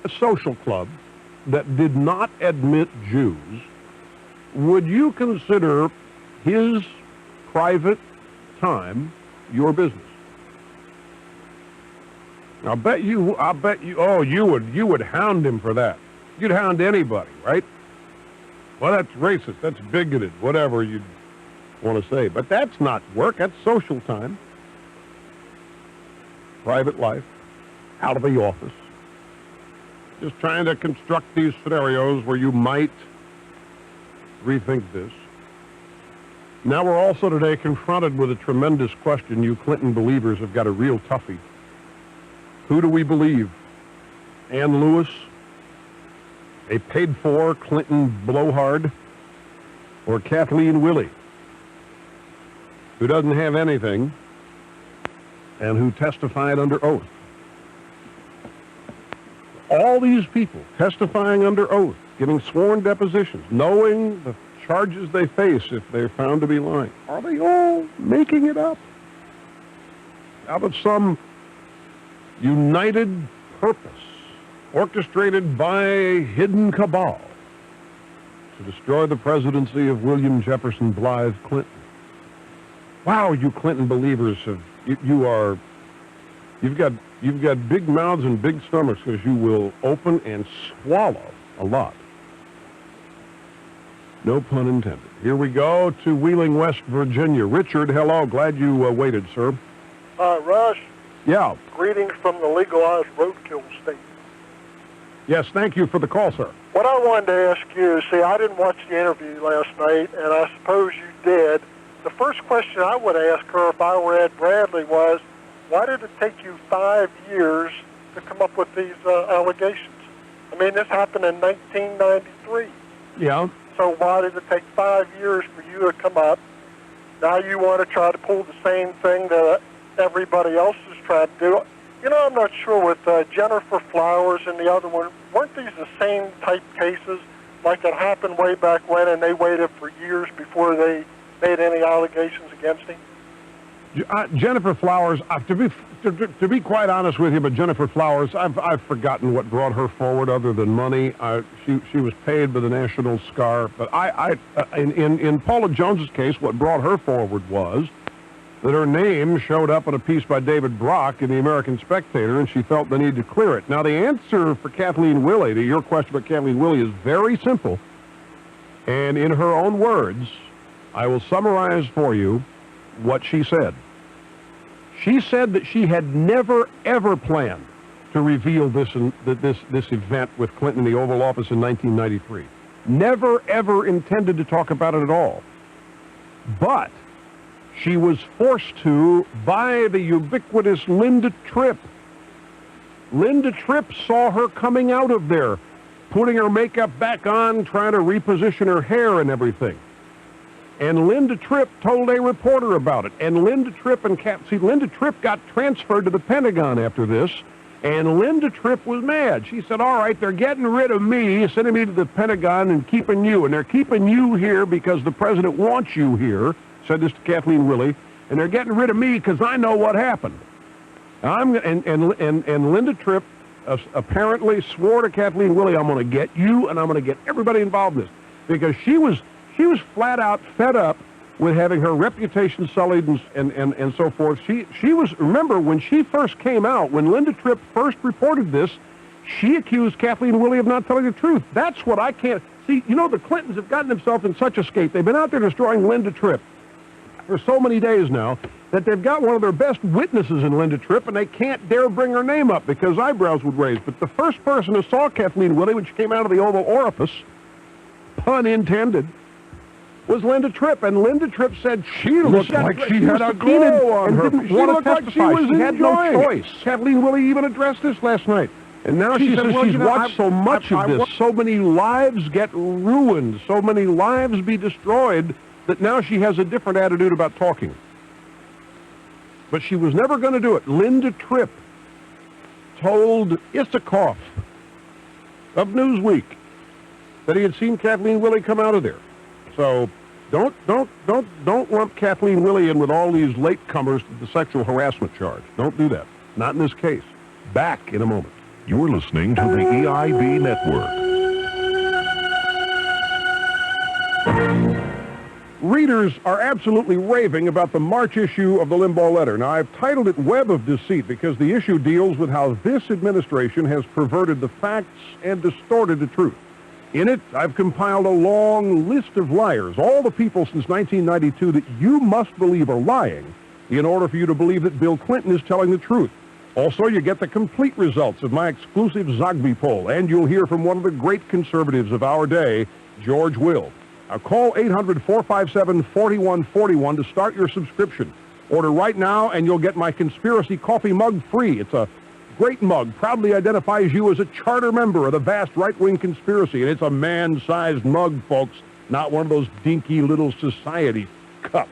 a social club, that did not admit Jews, would you consider his private time your business? I bet you, oh, you would hound him for that. You'd hound anybody, right? Well, that's racist, that's bigoted, whatever you'd want to say. But that's not work, that's social time. Private life, out of the office. Just trying to construct these scenarios where you might rethink this. Now we're also today confronted with a tremendous question. You Clinton believers have got a real toughie. Who do we believe? Ann Lewis, a paid-for Clinton blowhard, or Kathleen Willey, who doesn't have anything and who testified under oath? All these people testifying under oath, giving sworn depositions, knowing the charges they face if they're found to be lying. Are they all making it up out of some united purpose, orchestrated by a hidden cabal to destroy the presidency of William Jefferson Blythe Clinton? Wow, you Clinton believers you've got big mouths and big stomachs, because you will open and swallow a lot. No pun intended. Here we go to Wheeling, West Virginia. Richard, hello. Glad you waited, sir. Rush. Yeah. Greetings from the legalized roadkill state. Yes, thank you for the call, sir. What I wanted to ask you, see, I didn't watch the interview last night, and I suppose you did. The first question I would ask her if I were Ed Bradley was, why did it take you 5 years to come up with these allegations? I mean, this happened in 1993. Yeah. So why did it take 5 years for you to come up? Now you want to try to pull the same thing that everybody else is trying to do. You know, I'm not sure with Jennifer Flowers and the other one, weren't these the same type cases? Like it happened way back when, and they waited for years before they made any allegations against him? Jennifer Flowers, to be quite honest with you, but Jennifer Flowers, I've forgotten what brought her forward other than money. She was paid by the National Scar, but in Paula Jones's case, what brought her forward was that her name showed up in a piece by David Brock in the American Spectator, and she felt the need to clear it. Now, the answer for Kathleen Willey, to your question about Kathleen Willey, is very simple. And in her own words, I will summarize for you what she said. She said that she had never, ever planned to reveal this event with Clinton in the Oval Office in 1993. Never, ever intended to talk about it at all. But she was forced to by the ubiquitous Linda Tripp. Linda Tripp saw her coming out of there, putting her makeup back on, trying to reposition her hair and everything. And Linda Tripp told a reporter about it. And Linda Tripp Linda Tripp got transferred to the Pentagon after this, and Linda Tripp was mad. She said, all right, they're getting rid of me, sending me to the Pentagon and keeping you. And they're keeping you here because the president wants you here, said this to Kathleen Willey, and they're getting rid of me because I know what happened. And Linda Tripp apparently swore to Kathleen Willey, I'm going to get you and I'm going to get everybody involved in this. Because she was flat out fed up with having her reputation sullied and so forth. She was, remember, when she first came out, when Linda Tripp first reported this, she accused Kathleen Willey of not telling the truth. That's what I can't see. You know, the Clintons have gotten themselves in such a state. They've been out there destroying Linda Tripp for so many days now that they've got one of their best witnesses in Linda Tripp, and they can't dare bring her name up because eyebrows would raise. But the first person who saw Kathleen Willey when she came out of the Oval Office, pun intended, was Linda Tripp, and Linda Tripp said she looked like she had a glow on her. She looked like she was had no choice. Kathleen Willey even addressed this last night. And now she says she's watched so much of this, so many lives get ruined, so many lives be destroyed, that now she has a different attitude about talking. But she was never going to do it. Linda Tripp told Isikoff of Newsweek that he had seen Kathleen Willey come out of there. So don't lump Kathleen Willey in with all these latecomers to the sexual harassment charge. Don't do that. Not in this case. Back in a moment. You're listening to the EIB Network. Readers are absolutely raving about the March issue of the Limbaugh letter. Now, I've titled it Web of Deceit because the issue deals with how this administration has perverted the facts and distorted the truth. In it, I've compiled a long list of liars, all the people since 1992 that you must believe are lying in order for you to believe that Bill Clinton is telling the truth. Also, you get the complete results of my exclusive Zogby poll, and you'll hear from one of the great conservatives of our day, George Will. Now, call 800-457-4141 to start your subscription. Order right now, and you'll get my conspiracy coffee mug free. It's a great mug, proudly identifies you as a charter member of the vast right-wing conspiracy, and it's a man-sized mug, folks, not one of those dinky little society cups.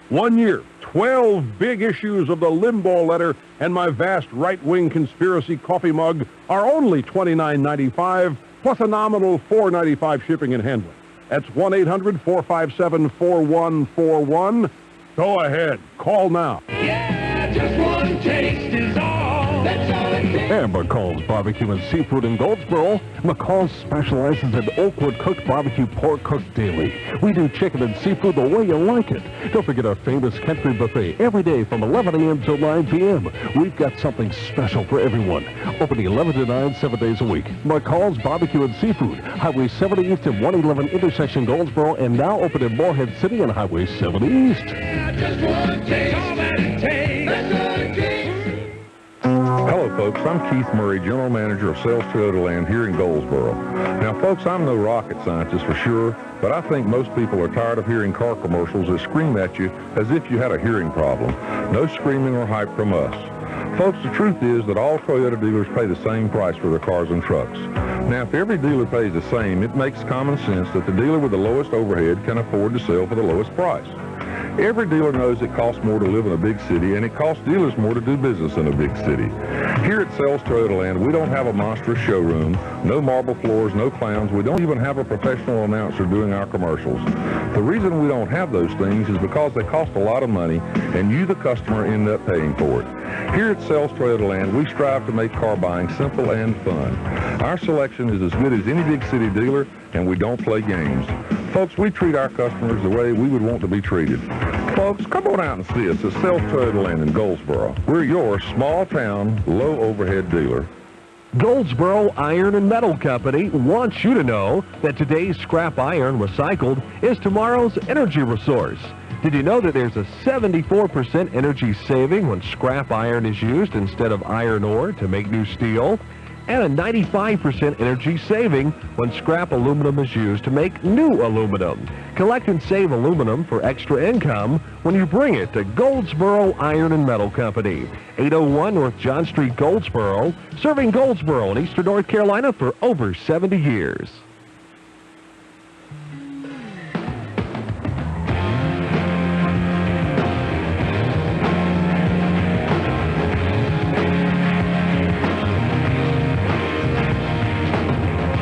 1 year, 12 big issues of the Limbaugh letter and my vast right-wing conspiracy coffee mug are only $29.95, plus a nominal $4.95 shipping and handling. That's 1-800-457-4141. Go ahead, call now. Yeah, just one taste is all. That's all it takes. And McCall's Barbecue and Seafood in Goldsboro. McCall's specializes in Oakwood cooked barbecue pork cooked daily. We do chicken and seafood the way you like it. Don't forget our famous country buffet every day from 11 a.m. till 9 p.m. We've got something special for everyone. Opening 11 to 9, 7 days a week. McCall's Barbecue and Seafood. Highway 70 East and 111 intersection Goldsboro, and now open in Morehead City on Highway 70 East. Just one taste, all that it takes. That's all it takes. Hello, folks. I'm Keith Murray, General Manager of Sales Toyota Land here in Goldsboro. Now, folks, I'm no rocket scientist for sure, but I think most people are tired of hearing car commercials that scream at you as if you had a hearing problem. No screaming or hype from us. Folks, the truth is that all Toyota dealers pay the same price for their cars and trucks. Now, if every dealer pays the same, it makes common sense that the dealer with the lowest overhead can afford to sell for the lowest price. Every dealer knows it costs more to live in a big city, and it costs dealers more to do business in a big city. Here at Sales Toyota Land, we don't have a monstrous showroom, no marble floors, no clowns. We don't even have a professional announcer doing our commercials. The reason we don't have those things is because they cost a lot of money, and you, the customer, end up paying for it. Here at Sales Toyota Land, we strive to make car buying simple and fun. Our selection is as good as any big city dealer, and we don't play games. Folks, we treat our customers the way we would want to be treated. Folks, come on out and see us at Sales Toyota Land in Goldsboro. We're your small-town, low-overhead dealer. Goldsboro Iron and Metal Company wants you to know that today's scrap iron recycled is tomorrow's energy resource. Did you know that there's a 74% energy saving when scrap iron is used instead of iron ore to make new steel? And a 95% energy saving when scrap aluminum is used to make new aluminum. Collect and save aluminum for extra income when you bring it to Goldsboro Iron and Metal Company, 801 North John Street, Goldsboro, serving Goldsboro in Eastern North Carolina for over 70 years.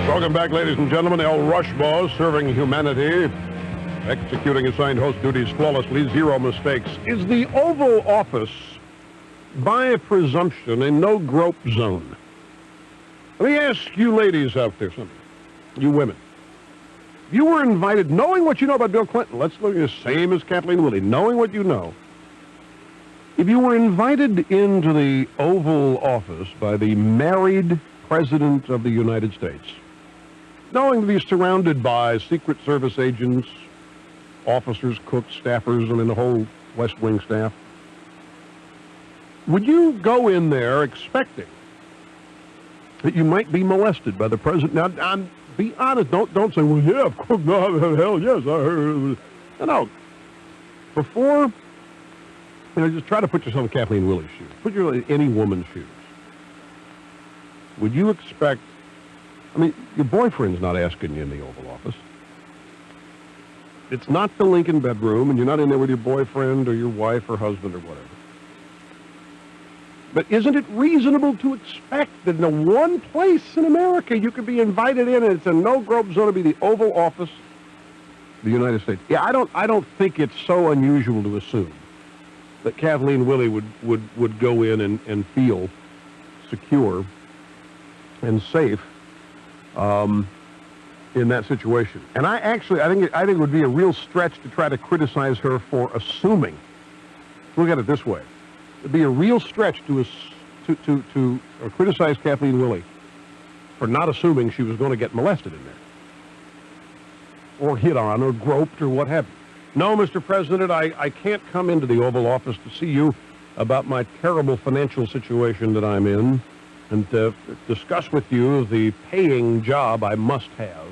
Welcome back, ladies and gentlemen. El Rushbaugh, serving humanity, executing assigned host duties flawlessly, zero mistakes. Is the Oval Office, by presumption, a no-grope zone? Let me ask you ladies out there something, you women. You were invited, knowing what you know about Bill Clinton, let's look at the same as Kathleen Willey, knowing what you know. If you were invited into the Oval Office by the married President of the United States, knowing to be surrounded by Secret Service agents, officers, cooks, staffers, and the whole West Wing staff, would you go in there expecting that you might be molested by the president? Now, be honest. Don't say, well, yeah, of course, no, hell yes, I heard. No. Before, just try to put yourself in Kathleen Willey's shoes. Put yourself in any woman's shoes. Would you expect, your boyfriend's not asking you in the Oval Office. It's not the Lincoln bedroom, and you're not in there with your boyfriend or your wife or husband or whatever. But isn't it reasonable to expect that in the one place in America you could be invited in, and it's a no-grope zone, to be the Oval Office of the United States? Yeah, I don't think it's so unusual to assume that Kathleen Willey would go in and feel secure and safe in that situation. And I think it would be a real stretch to try to criticize her for assuming. Look at it this way. It'd be a real stretch to criticize Kathleen Willey for not assuming she was going to get molested in there, or hit on, or groped, or what have you. No, Mr. President, I can't come into the Oval Office to see you about my terrible financial situation that I'm in, and discuss with you the paying job I must have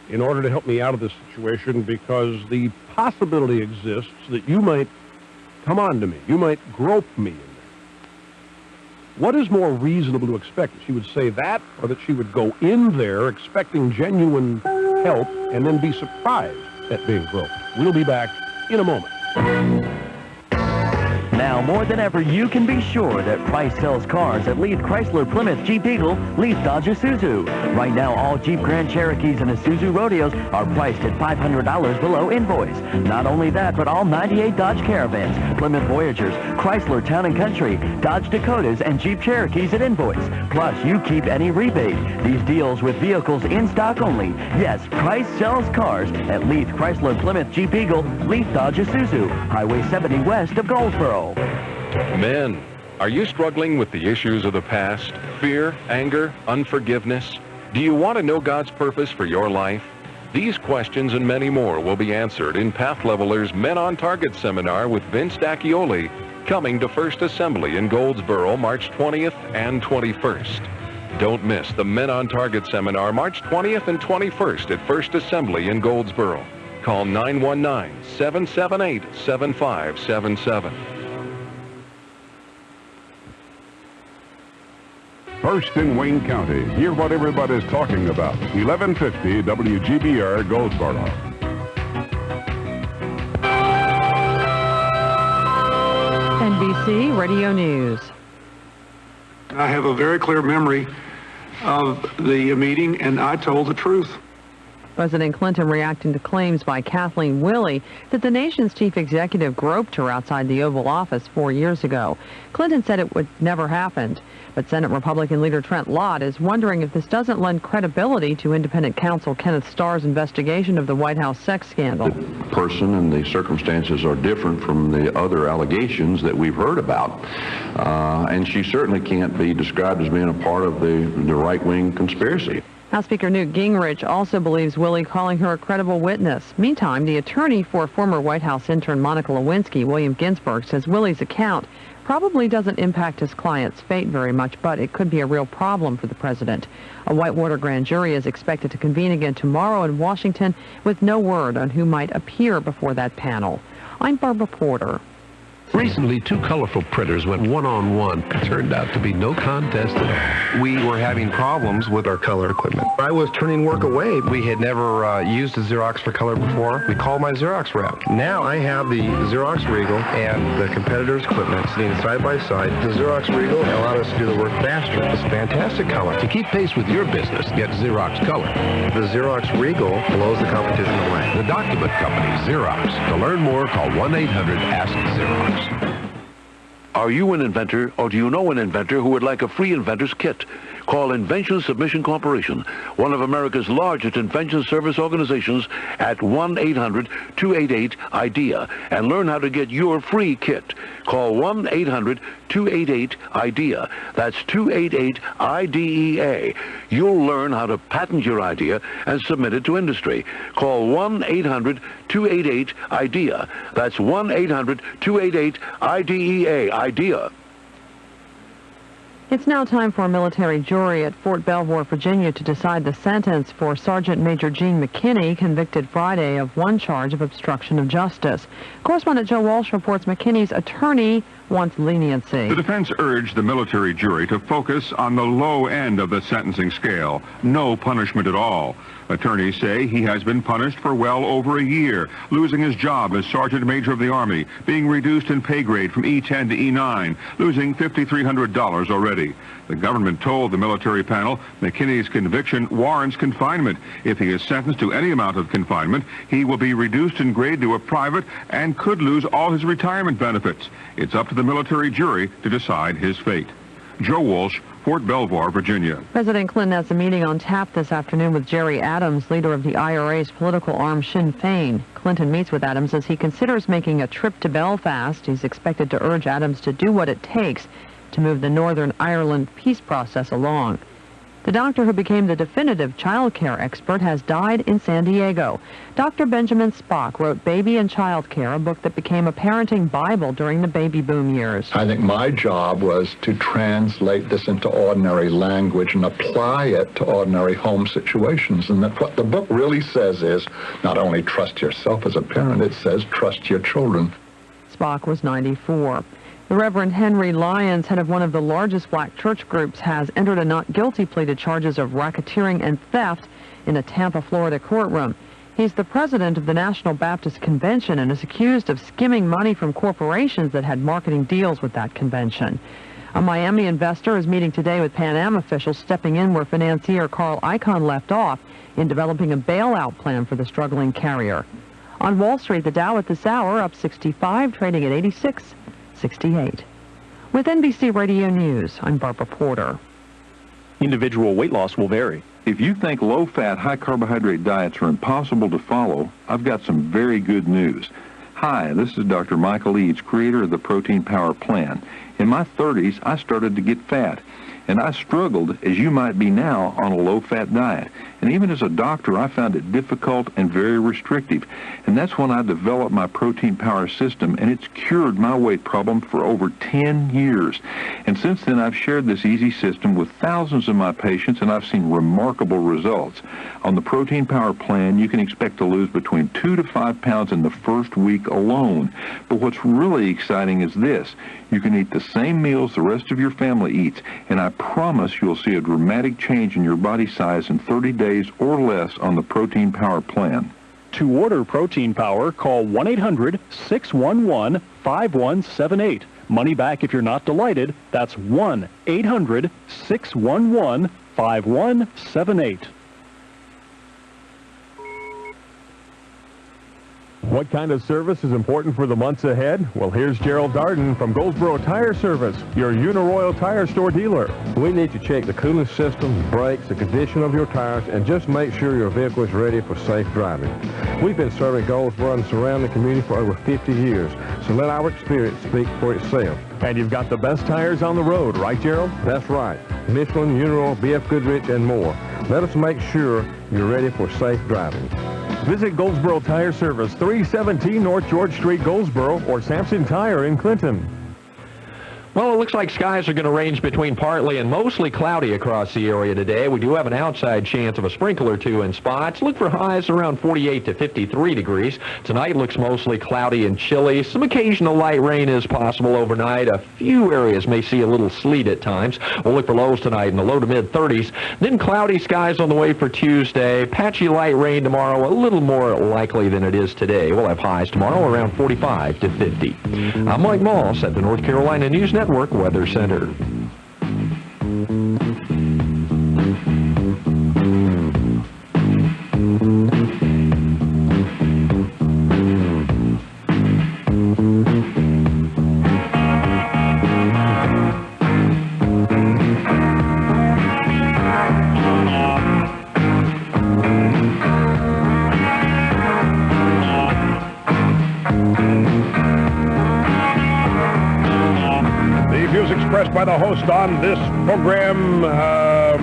in order to help me out of this situation, because the possibility exists that you might come on to me. You might grope me in there. What is more reasonable to expect? That she would say that, or that she would go in there expecting genuine help and then be surprised at being groped? We'll be back in a moment. Now, more than ever, you can be sure that Price sells cars at Leith Chrysler, Plymouth, Jeep Eagle, Leith Dodge Isuzu. Right now, all Jeep Grand Cherokees and Isuzu Rodeos are priced at $500 below invoice. Not only that, but all 98 Dodge Caravans, Plymouth Voyagers, Chrysler Town & Country, Dodge Dakotas, and Jeep Cherokees at invoice. Plus, you keep any rebate. These deals with vehicles in stock only. Yes, Price sells cars at Leith Chrysler, Plymouth, Jeep Eagle, Leith Dodge Isuzu, Highway 70 west of Goldsboro. Men, are you struggling with the issues of the past? Fear, anger, unforgiveness? Do you want to know God's purpose for your life? These questions and many more will be answered in Path Leveler's Men on Target seminar with Vince D'Acchioli coming to First Assembly in Goldsboro March 20th and 21st. Don't miss the Men on Target Seminar March 20th and 21st at First Assembly in Goldsboro. Call 919-778-7577. First in Wayne County. Hear what everybody's talking about. 1150 WGBR Goldsboro. NBC Radio News. I have a very clear memory of the meeting, and I told the truth. President Clinton reacting to claims by Kathleen Willey that the nation's chief executive groped her outside the Oval Office 4 years ago. Clinton said it would never happened, but Senate Republican leader Trent Lott is wondering if this doesn't lend credibility to independent counsel Kenneth Starr's investigation of the White House sex scandal. The person and the circumstances are different from the other allegations that we've heard about, and she certainly can't be described as being a part of the right-wing conspiracy. House Speaker Newt Gingrich also believes Willey calling her a credible witness. Meantime, the attorney for former White House intern Monica Lewinsky, William Ginsburg, says Willey's account probably doesn't impact his client's fate very much, but it could be a real problem for the president. A Whitewater grand jury is expected to convene again tomorrow in Washington with no word on who might appear before that panel. I'm Barbara Porter. Recently, two colorful printers went one-on-one. It turned out to be no contest at all. We were having problems with our color equipment. I was turning work away. We had never used a Xerox for color before. We called my Xerox rep. Now I have the Xerox Regal and the competitor's equipment sitting side by side. The Xerox Regal allowed us to do the work faster. It's fantastic color. To keep pace with your business, get Xerox Color. The Xerox Regal blows the competition away. The document company, Xerox. To learn more, call 1-800-ASK-XEROX. Are you an inventor, or do you know an inventor who would like a free inventor's kit? Call Invention Submission Corporation, one of America's largest invention service organizations, at 1-800-288-IDEA and learn how to get your free kit. Call 1-800-288-IDEA. That's 288-IDEA. You'll learn how to patent your idea and submit it to industry. Call 1-800-288-IDEA. That's 1-800-288-IDEA. IDEA. It's now time for a military jury at Fort Belvoir, Virginia, to decide the sentence for Sergeant Major Gene McKinney, convicted Friday of one charge of obstruction of justice. Correspondent Joe Walsh reports McKinney's attorney wants leniency. The defense urged the military jury to focus on the low end of the sentencing scale, no punishment at all. Attorneys say he has been punished for well over a year, losing his job as Sergeant Major of the Army, being reduced in pay grade from E10 to E9, losing $5,300 already. The government told the military panel McKinney's conviction warrants confinement. If he is sentenced to any amount of confinement, he will be reduced in grade to a private and could lose all his retirement benefits. It's up to the military jury to decide his fate. Joe Walsh, Fort Belvoir, Virginia. President Clinton has a meeting on tap this afternoon with Jerry Adams, leader of the IRA's political arm Sinn Féin. Clinton meets with Adams as he considers making a trip to Belfast. He's expected to urge Adams to do what it takes to move the Northern Ireland peace process along. The doctor who became the definitive child care expert has died in San Diego. Dr. Benjamin Spock wrote Baby and Child Care, a book that became a parenting Bible during the baby boom years. I think my job was to translate this into ordinary language and apply it to ordinary home situations. And that what the book really says is not only trust yourself as a parent, it says trust your children. Spock was 94. The Reverend Henry Lyons, head of one of the largest black church groups, has entered a not guilty plea to charges of racketeering and theft in a Tampa, Florida courtroom. He's the president of the National Baptist Convention and is accused of skimming money from corporations that had marketing deals with that convention. A Miami investor is meeting today with Pan Am officials, stepping in where financier Carl Icahn left off in developing a bailout plan for the struggling carrier. On Wall Street, the Dow at this hour up 65, trading at 86.68. With NBC Radio News, I'm Barbara Porter. Individual weight loss will vary. If you think low-fat, high-carbohydrate diets are impossible to follow, I've got some very good news. Hi, this is Dr. Michael Eads, creator of the Protein Power Plan. In my 30s, I started to get fat. And I struggled, as you might be now, on a low-fat diet. And even as a doctor, I found it difficult and very restrictive. And that's when I developed my Protein Power system, and it's cured my weight problem for over 10 years. And since then, I've shared this easy system with thousands of my patients, and I've seen remarkable results. On the Protein Power plan, you can expect to lose between 2 to 5 pounds in the first week alone. But what's really exciting is this. You can eat the same meals the rest of your family eats, and I promise you'll see a dramatic change in your body size in 30 days or less on the Protein Power plan. To order Protein Power, call 1-800-611-5178. Money back if you're not delighted. That's 1-800-611-5178. What kind of service is important for the months ahead? Well, here's Gerald Darden from Goldsboro Tire Service, your Uniroyal tire store dealer. We need to check the cooling system, brakes, the condition of your tires, and just make sure your vehicle is ready for safe driving. We've been serving Goldsboro and surrounding community for over 50 years, so let our experience speak for itself. And you've got the best tires on the road, right, Gerald? That's right. Michelin, Uniroyal, BF Goodrich, and more. Let us make sure you're ready for safe driving. Visit Goldsboro Tire Service, 317 North George Street, Goldsboro, or Sampson Tire in Clinton. Well, it looks like skies are going to range between partly and mostly cloudy across the area today. We do have an outside chance of a sprinkle or two in spots. Look for highs around 48 to 53 degrees. Tonight looks mostly cloudy and chilly. Some occasional light rain is possible overnight. A few areas may see a little sleet at times. We'll look for lows tonight in the low to mid-30s. Then cloudy skies on the way for Tuesday. Patchy light rain tomorrow, a little more likely than it is today. We'll have highs tomorrow around 45 to 50. I'm Mike Moss at the North Carolina News Network Weather Center. By the host on this program, well,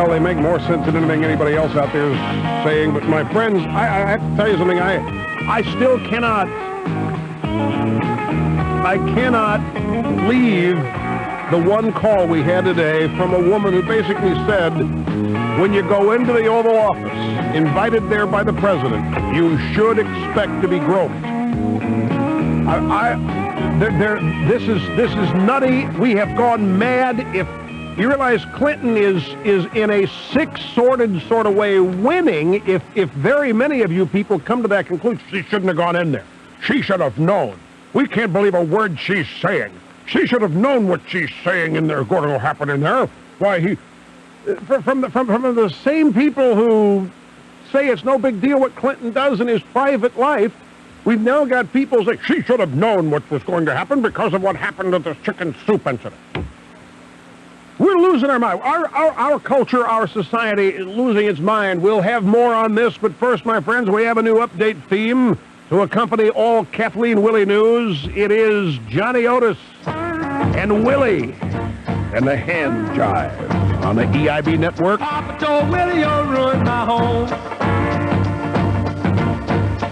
they make more sense than anything anybody else out there is saying. But my friends, I have to tell you something. I still cannot leave the one call we had today from a woman who basically said, when you go into the Oval Office, invited there by the president, you should expect to be groped. This is nutty. We have gone mad. If you realize Clinton is in a sick-sorted sort of way winning, if very many of you people come to that conclusion, she shouldn't have gone in there. She should have known. We can't believe a word she's saying. She should have known what she's saying in there going to happen in there. Why from the same people who say it's no big deal what Clinton does in his private life. We've now got people saying she should have known what was going to happen because of what happened at this chicken soup incident. We're losing our mind. Our culture, our society is losing its mind. We'll have more on this, but first, my friends, we have a new update theme to accompany all Kathleen Willie news. It is Johnny Otis and Willie and the hand jive on the EIB Network. Papa told Willie, you'll ruin my home.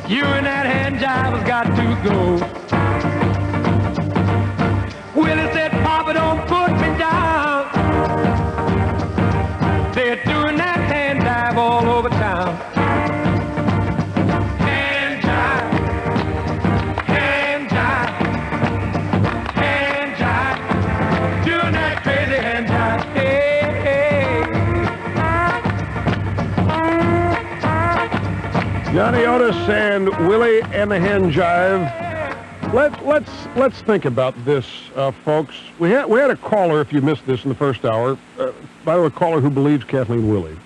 You and that hand jive has got to go. Willie said, Papa, don't put me down. They're doing that hand jive all over town. Hand jive, hand jive, hand jive. Doing that crazy hand jive. Hey, hey. Johnny Otis and Willie and the hand jive. Let's think about this, folks. We had a caller, if you missed this in the first hour, by the way, a caller who believes Kathleen Willie,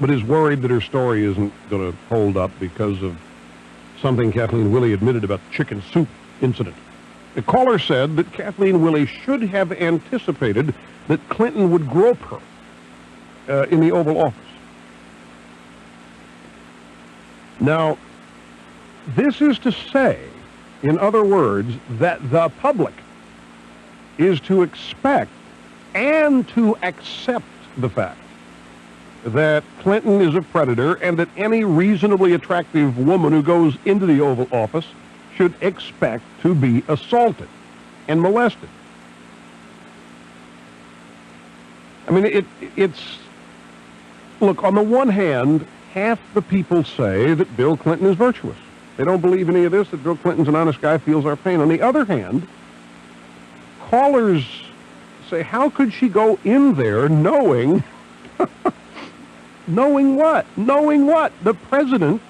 but is worried that her story isn't going to hold up because of something Kathleen Willie admitted about the chicken soup incident. The caller said that Kathleen Willie should have anticipated that Clinton would grope her in the Oval Office. Now, this is to say, in other words, that the public is to expect and to accept the fact that Clinton is a predator and that any reasonably attractive woman who goes into the Oval Office should expect to be assaulted and molested. I mean, look, on the one hand, half the people say that Bill Clinton is virtuous. They don't believe any of this, that Bill Clinton's an honest guy, feels our pain. On the other hand, callers say, how could she go in there knowing, knowing what? Knowing what? The president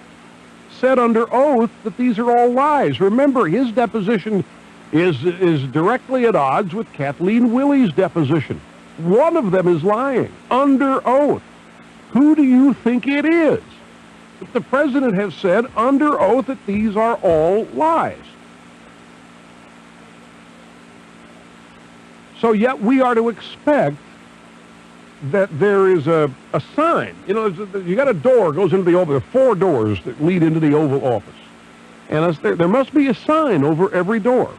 said under oath that these are all lies. Remember, his deposition is directly at odds with Kathleen Willey's deposition. One of them is lying under oath. Who do you think it is? The president has said under oath that these are all lies. So yet we are to expect that there is a sign. You know, you got a door goes into the Oval. There are 4 doors that lead into the Oval Office. And there must be a sign over every door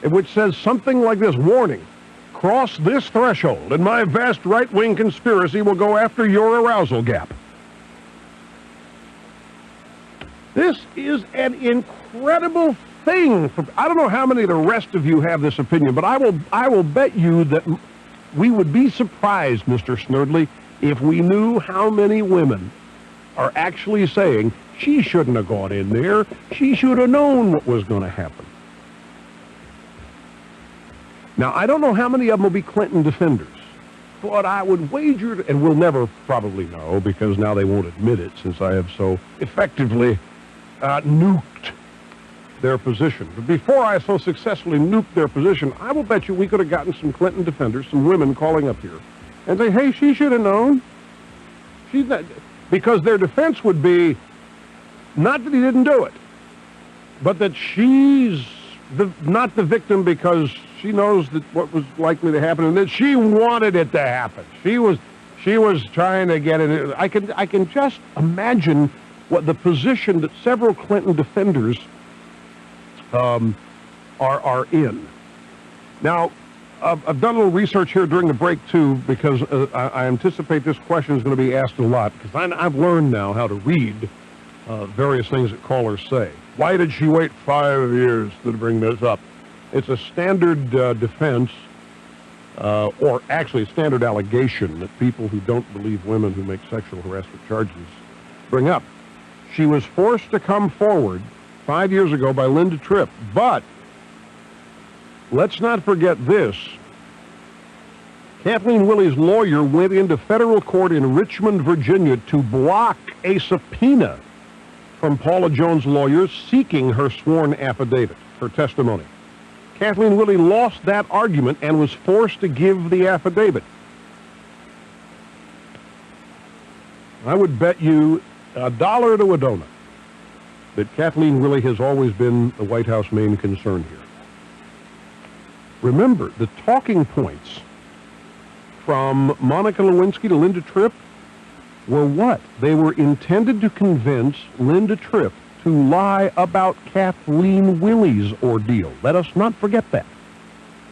which says something like this: warning, cross this threshold and my vast right-wing conspiracy will go after your arousal gap. This is an incredible thing. I don't know how many of the rest of you have this opinion, but I will bet you that we would be surprised, Mr. Snerdley, if we knew how many women are actually saying, she shouldn't have gone in there. She should have known what was going to happen. Now, I don't know how many of them will be Clinton defenders, but I would wager, and we'll never probably know because now they won't admit it since I have so effectively nuked their position. But before I so successfully nuked their position, I will bet you we could have gotten some Clinton defenders, some women calling up here, and say, hey, she should have known. She's not, because their defense would be not that he didn't do it, but that she's not the victim because she knows that what was likely to happen and that she wanted it to happen. She was trying to get it. I can just imagine what the position that several Clinton defenders are in. Now, I've done a little research here during the break too, because I anticipate this question is going to be asked a lot, because I've learned now how to read various things that callers say. Why did she wait 5 years to bring this up? It's a standard defense, or actually a standard allegation that people who don't believe women who make sexual harassment charges bring up. She was forced to come forward 5 years ago by Linda Tripp, but let's not forget this. Kathleen Willey's lawyer went into federal court in Richmond, Virginia to block a subpoena from Paula Jones' lawyers seeking her sworn affidavit, her testimony. Kathleen Willey lost that argument and was forced to give the affidavit. I would bet you $1 to a donut that Kathleen Willey has always been the White House main concern here. Remember, the talking points from Monica Lewinsky to Linda Tripp were what? They were intended to convince Linda Tripp to lie about Kathleen Willey's ordeal. Let us not forget that.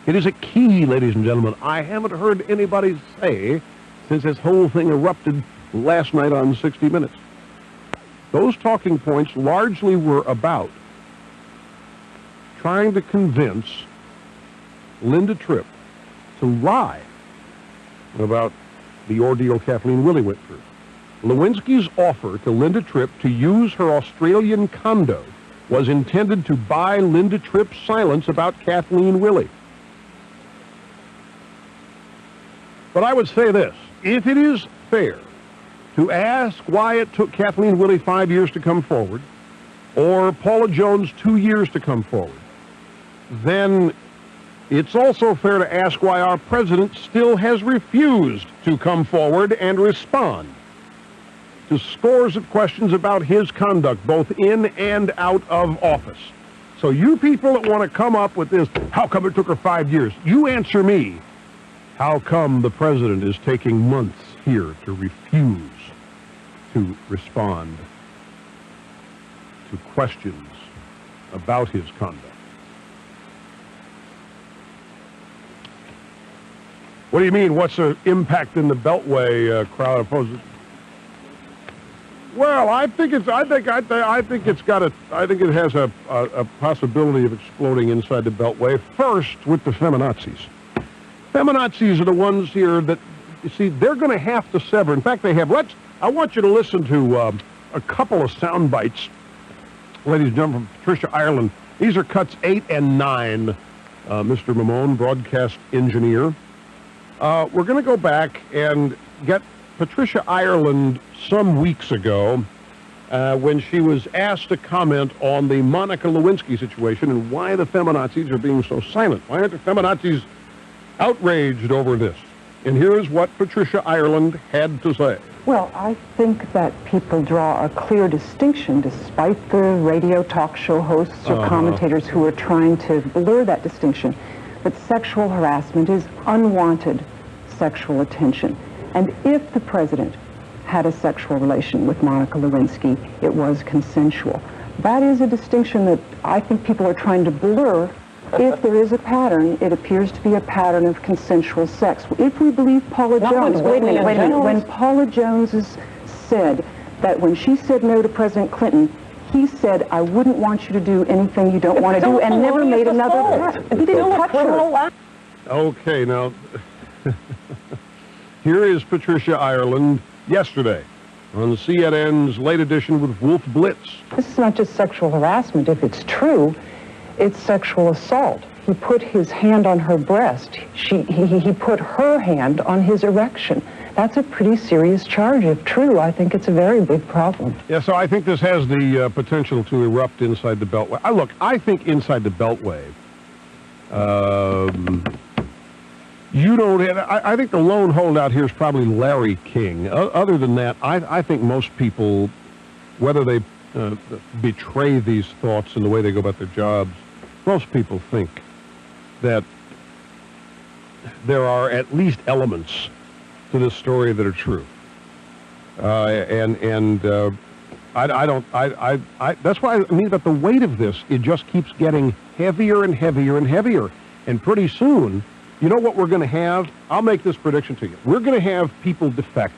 It is a key, ladies and gentlemen. I haven't heard anybody say, since this whole thing erupted last night on 60 Minutes, those talking points largely were about trying to convince Linda Tripp to lie about the ordeal Kathleen Willey went through. Lewinsky's offer to Linda Tripp to use her Australian condo was intended to buy Linda Tripp's silence about Kathleen Willey. But I would say this: if it is fair to ask why it took Kathleen Willey 5 years to come forward, or Paula Jones 2 years to come forward, then it's also fair to ask why our president still has refused to come forward and respond to scores of questions about his conduct, both in and out of office. So you people that want to come up with this, how come it took her 5 years? You answer me. How come the president is taking months here to refuse to respond to questions about his conduct? What do you mean? What's the impact in the Beltway crowd opposed? Well, I think it has a possibility of exploding inside the Beltway. First, with the feminazis. Feminazis are the ones here that, you see, they're going to have to sever. In fact, they have. I want you to listen to a couple of sound bites, ladies and gentlemen, from Patricia Ireland. These are cuts 8 and 9. Mr. Mamone, broadcast engineer. We're going to go back and get Patricia Ireland some weeks ago when she was asked to comment on the Monica Lewinsky situation and why the feminazis are being so silent. Why aren't the feminazis outraged over this? And here's what Patricia Ireland had to say. Well, I think that people draw a clear distinction, despite the radio talk show hosts or commentators who are trying to blur that distinction, that sexual harassment is unwanted sexual attention. And if the president had a sexual relation with Monica Lewinsky, it was consensual. That is a distinction that I think people are trying to blur. If there is a pattern, it appears to be a pattern of consensual sex. If we believe Paula Jones, wait a minute. When Paula Jones said that when she said no to President Clinton, he said, I wouldn't want you to do anything you don't want to do, and never made another. He didn't touch her. Okay, now, here is Patricia Ireland yesterday on CNN's late edition with Wolf Blitz. This is not just sexual harassment. If it's true, it's sexual assault. He put his hand on her breast. He put her hand on his erection. That's a pretty serious charge. If true, I think it's a very big problem. Yeah, so I think this has the potential to erupt inside the Beltway. Look, I think inside the Beltway, you don't have, I think the lone holdout here is probably Larry King. Other than that, I think most people, whether they betray these thoughts in the way they go about their jobs, most people think that there are at least elements to this story that are true. That's why I mean that the weight of this, it just keeps getting heavier and heavier and heavier. And pretty soon, you know what we're going to have? I'll make this prediction to you. We're going to have people defect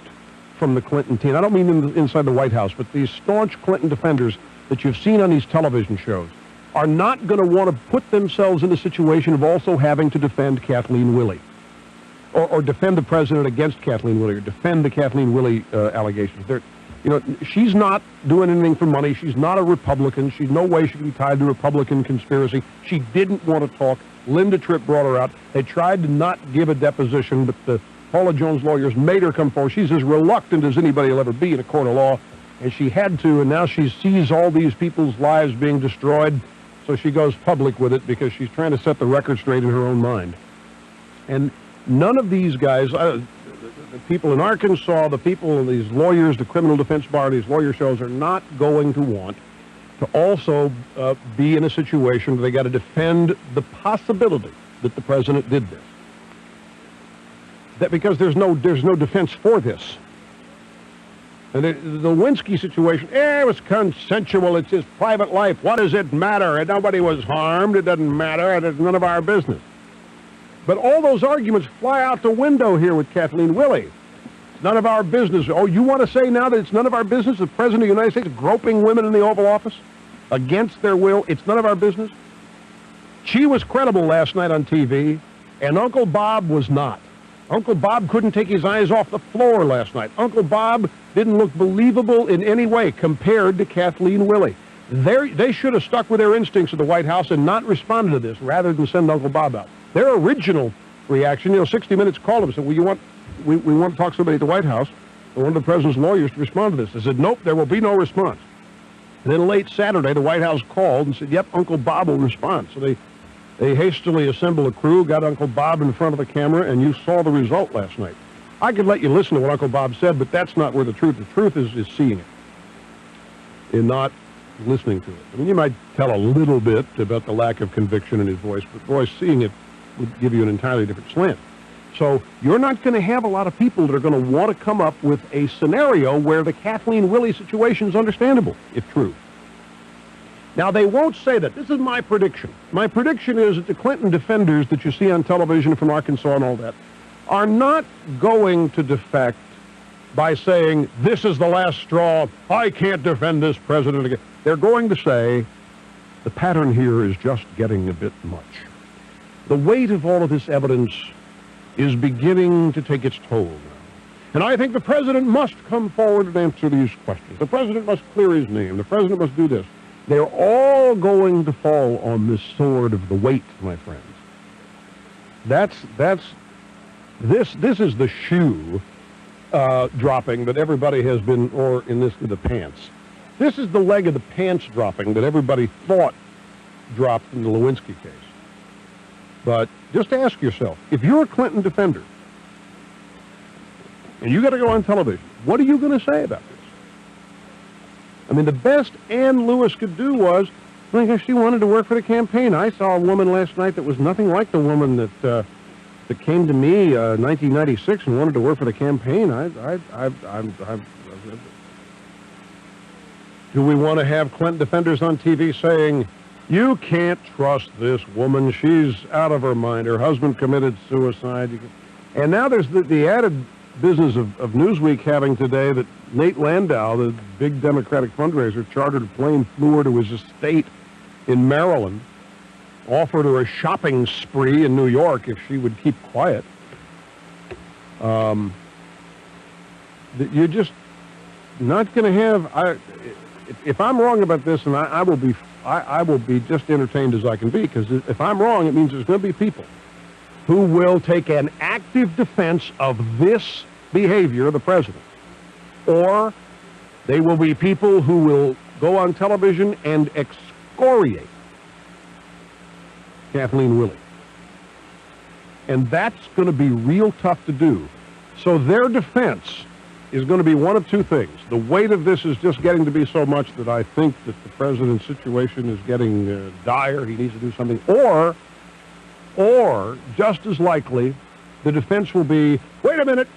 from the Clinton team. I don't mean inside the White House, but these staunch Clinton defenders that you've seen on these television shows are not going to want to put themselves in a situation of also having to defend Kathleen Willey. Or defend the president against Kathleen Willey, or defend the Kathleen Willey allegations. She's not doing anything for money. She's not a Republican. She's no way she can be tied to Republican conspiracy. She didn't want to talk. Linda Tripp brought her out. They tried to not give a deposition, but the Paula Jones lawyers made her come forward. She's as reluctant as anybody will ever be in a court of law, and she had to, and now she sees all these people's lives being destroyed, so she goes public with it because she's trying to set the record straight in her own mind. And none of these guys, the people in Arkansas, the people, these lawyers, the criminal defense bar, these lawyer shows are not going to want to also be in a situation where they got to defend the possibility that the president did this. That because there's no defense for this. And the Lewinsky situation, it was consensual. It's his private life. What does it matter? And nobody was harmed. It doesn't matter. It's none of our business. But all those arguments fly out the window here with Kathleen Willey. It's none of our business. Oh, you want to say now that it's none of our business? The President of the United States groping women in the Oval Office against their will? It's none of our business? She was credible last night on TV, and Uncle Bob was not. Uncle Bob couldn't take his eyes off the floor last night. Uncle Bob didn't look believable in any way compared to Kathleen Willey. They should have stuck with their instincts at the White House and not responded to this rather than send Uncle Bob out. Their original reaction, 60 Minutes called them and said, well, we want to talk to somebody at the White House, and one of the president's lawyers to respond to this. They said, nope, there will be no response. And then late Saturday, the White House called and said, yep, Uncle Bob will respond. So they hastily assembled a crew, got Uncle Bob in front of the camera, and you saw the result last night. I could let you listen to what Uncle Bob said, but that's not where the truth is seeing it and not listening to it. I mean, you might tell a little bit about the lack of conviction in his voice, but boy, seeing it would give you an entirely different slant. So you're not going to have a lot of people that are going to want to come up with a scenario where the Kathleen Willey situation is understandable, if true. Now, they won't say that. This is my prediction. My prediction is that the Clinton defenders that you see on television from Arkansas and all that, are not going to defect by saying, this is the last straw, I can't defend this president again. They're going to say, the pattern here is just getting a bit much. The weight of all of this evidence is beginning to take its toll now. And I think the president must come forward and answer these questions. The president must clear his name. The president must do this. They're all going to fall on this sword of the weight, my friends. This is the shoe dropping that everybody has been, or in this, the pants. This is the leg of the pants dropping that everybody thought dropped in the Lewinsky case. But just ask yourself, if you're a Clinton defender, and you got to go on television, what are you going to say about this? I mean, the best Ann Lewis could do was, I guess she wanted to work for the campaign. I saw a woman last night that was nothing like the woman that came to me in 1996 and wanted to work for the campaign. Do we want to have Clinton defenders on TV saying, you can't trust this woman, she's out of her mind, her husband committed suicide? And now there's the added business of Newsweek having today that Nate Landau, the big Democratic fundraiser, chartered a plane, flew her to his estate in Maryland, offered her a shopping spree in New York if she would keep quiet. You're just not going to have... if I'm wrong about this, and I will be just entertained as I can be, because if I'm wrong, it means there's going to be people who will take an active defense of this behavior of the president. Or they will be people who will go on television and excoriate Kathleen Willey. And that's going to be real tough to do. So their defense is going to be one of two things. The weight of this is just getting to be so much that I think that the president's situation is getting dire, he needs to do something. Or, just as likely, the defense will be, wait a minute,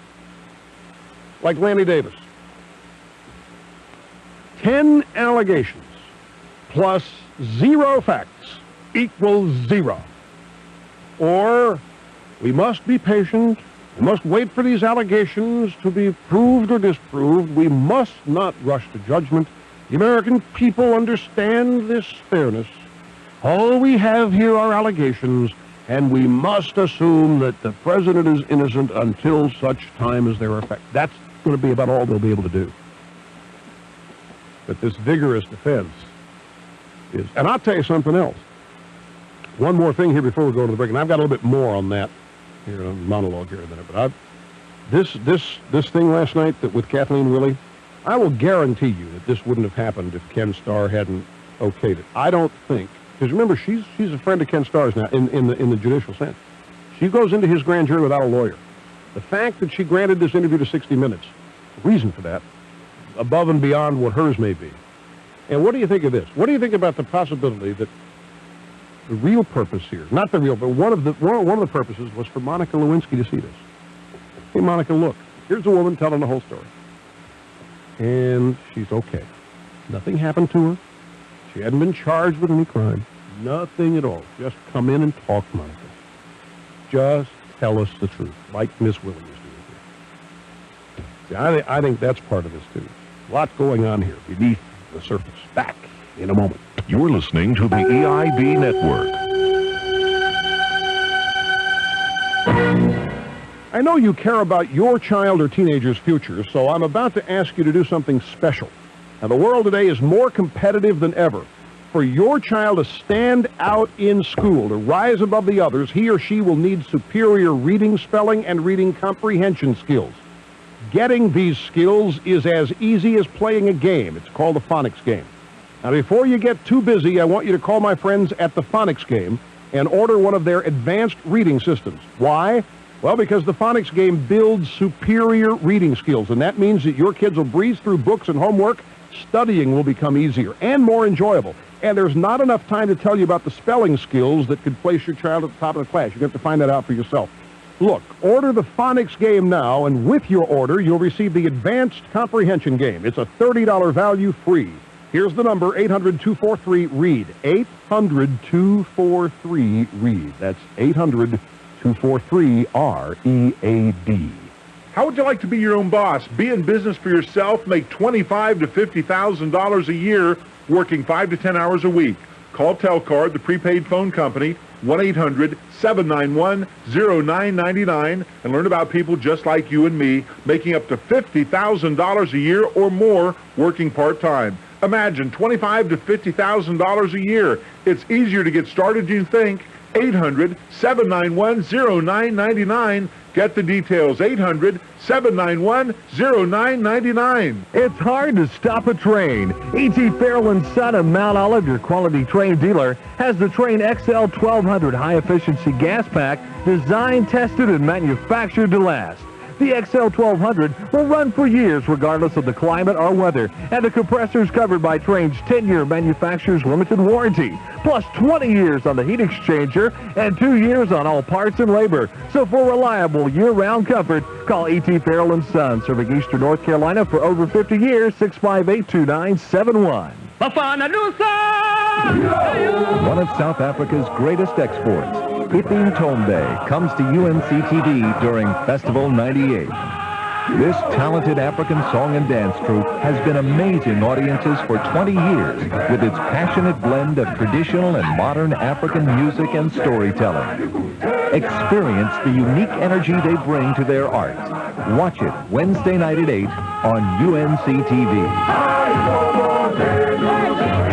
like Lanny Davis. 10 allegations plus 0 facts equals 0. Or, we must be patient. We must wait for these allegations to be proved or disproved. We must not rush to judgment. The American people understand this fairness. All we have here are allegations, and we must assume that the president is innocent until such time as they're effective. That's going to be about all they'll be able to do. But this vigorous defense is... And I'll tell you something else. One more thing here before we go to the break, and I've got a little bit more on that here, a monologue here in a minute. But this thing last night with Kathleen Willey, I will guarantee you that this wouldn't have happened if Ken Starr hadn't okayed it. I don't think, because remember, she's a friend of Ken Starr's now in the judicial sense. She goes into his grand jury without a lawyer. The fact that she granted this interview to 60 Minutes, the reason for that, above and beyond what hers may be. And what do you think of this? What do you think about the possibility that the real purpose here, not the real, but one of the purposes was for Monica Lewinsky to see this. Hey, Monica, look, here's a woman telling the whole story. And she's okay. Nothing happened to her. She hadn't been charged with any crime. Nothing at all. Just come in and talk, Monica. Just tell us the truth, like Miss Willey is doing here. See, I think that's part of this, too. A lot going on here beneath the surface. Back in a moment. You're listening to the EIB Network. I know you care about your child or teenager's future, so I'm about to ask you to do something special. Now, the world today is more competitive than ever. For your child to stand out in school, to rise above the others, he or she will need superior reading, spelling, and reading comprehension skills. Getting these skills is as easy as playing a game. It's called the phonics game. Now, before you get too busy, I want you to call my friends at the Phonics Game and order one of their advanced reading systems. Why? Well, because the Phonics Game builds superior reading skills, and that means that your kids will breeze through books and homework. Studying will become easier and more enjoyable. And there's not enough time to tell you about the spelling skills that could place your child at the top of the class. You're going to have to find that out for yourself. Look, order the Phonics Game now, and with your order, you'll receive the Advanced Comprehension Game. It's a $30 value free. Here's the number, 800-243-READ. 800-243-READ. That's 1-800-243-READ. How would you like to be your own boss? Be in business for yourself, make $25,000 to $50,000 a year, working 5 to 10 hours a week. Call Telcard, the prepaid phone company, 1-800-791-0999, and learn about people just like you and me making up to $50,000 a year or more working part-time. Imagine $25,000 to $50,000 a year. It's easier to get started than you think. 800-791-0999. Get the details. 800-791-0999. It's hard to stop a train. E.T. Farrell & Son of Mount Olive, your quality train dealer, has the Train XL 1200 high-efficiency gas pack designed, tested, and manufactured to last. The XL 1200 will run for years regardless of the climate or weather, and the compressor is covered by Train's 10-year manufacturer's limited warranty, plus 20 years on the heat exchanger and 2 years on all parts and labor. So for reliable year-round comfort, call E.T. Farrell & Son, serving Eastern North Carolina for over 50 years, 658-2971. One of South Africa's greatest exports, Ipping Tombe, comes to UNC-TV during Festival 98. This talented African song and dance troupe has been amazing audiences for 20 years with its passionate blend of traditional and modern African music and storytelling. Experience the unique energy they bring to their art. Watch it Wednesday night at 8 on UNC-TV.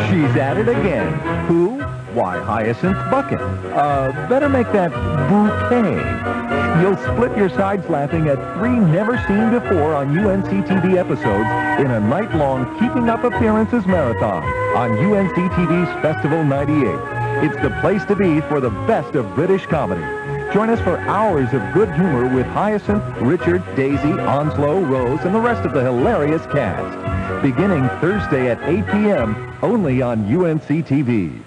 She's at it again. Who? Why, Hyacinth Bucket. Better make that bouquet. You'll split your sides laughing at 3 never-seen-before on UNC-TV episodes in a night-long Keeping Up Appearances marathon on UNC-TV's Festival 98. It's the place to be for the best of British comedy. Join us for hours of good humor with Hyacinth, Richard, Daisy, Onslow, Rose, and the rest of the hilarious cast. Beginning Thursday at 8 p.m. only on UNC-TV.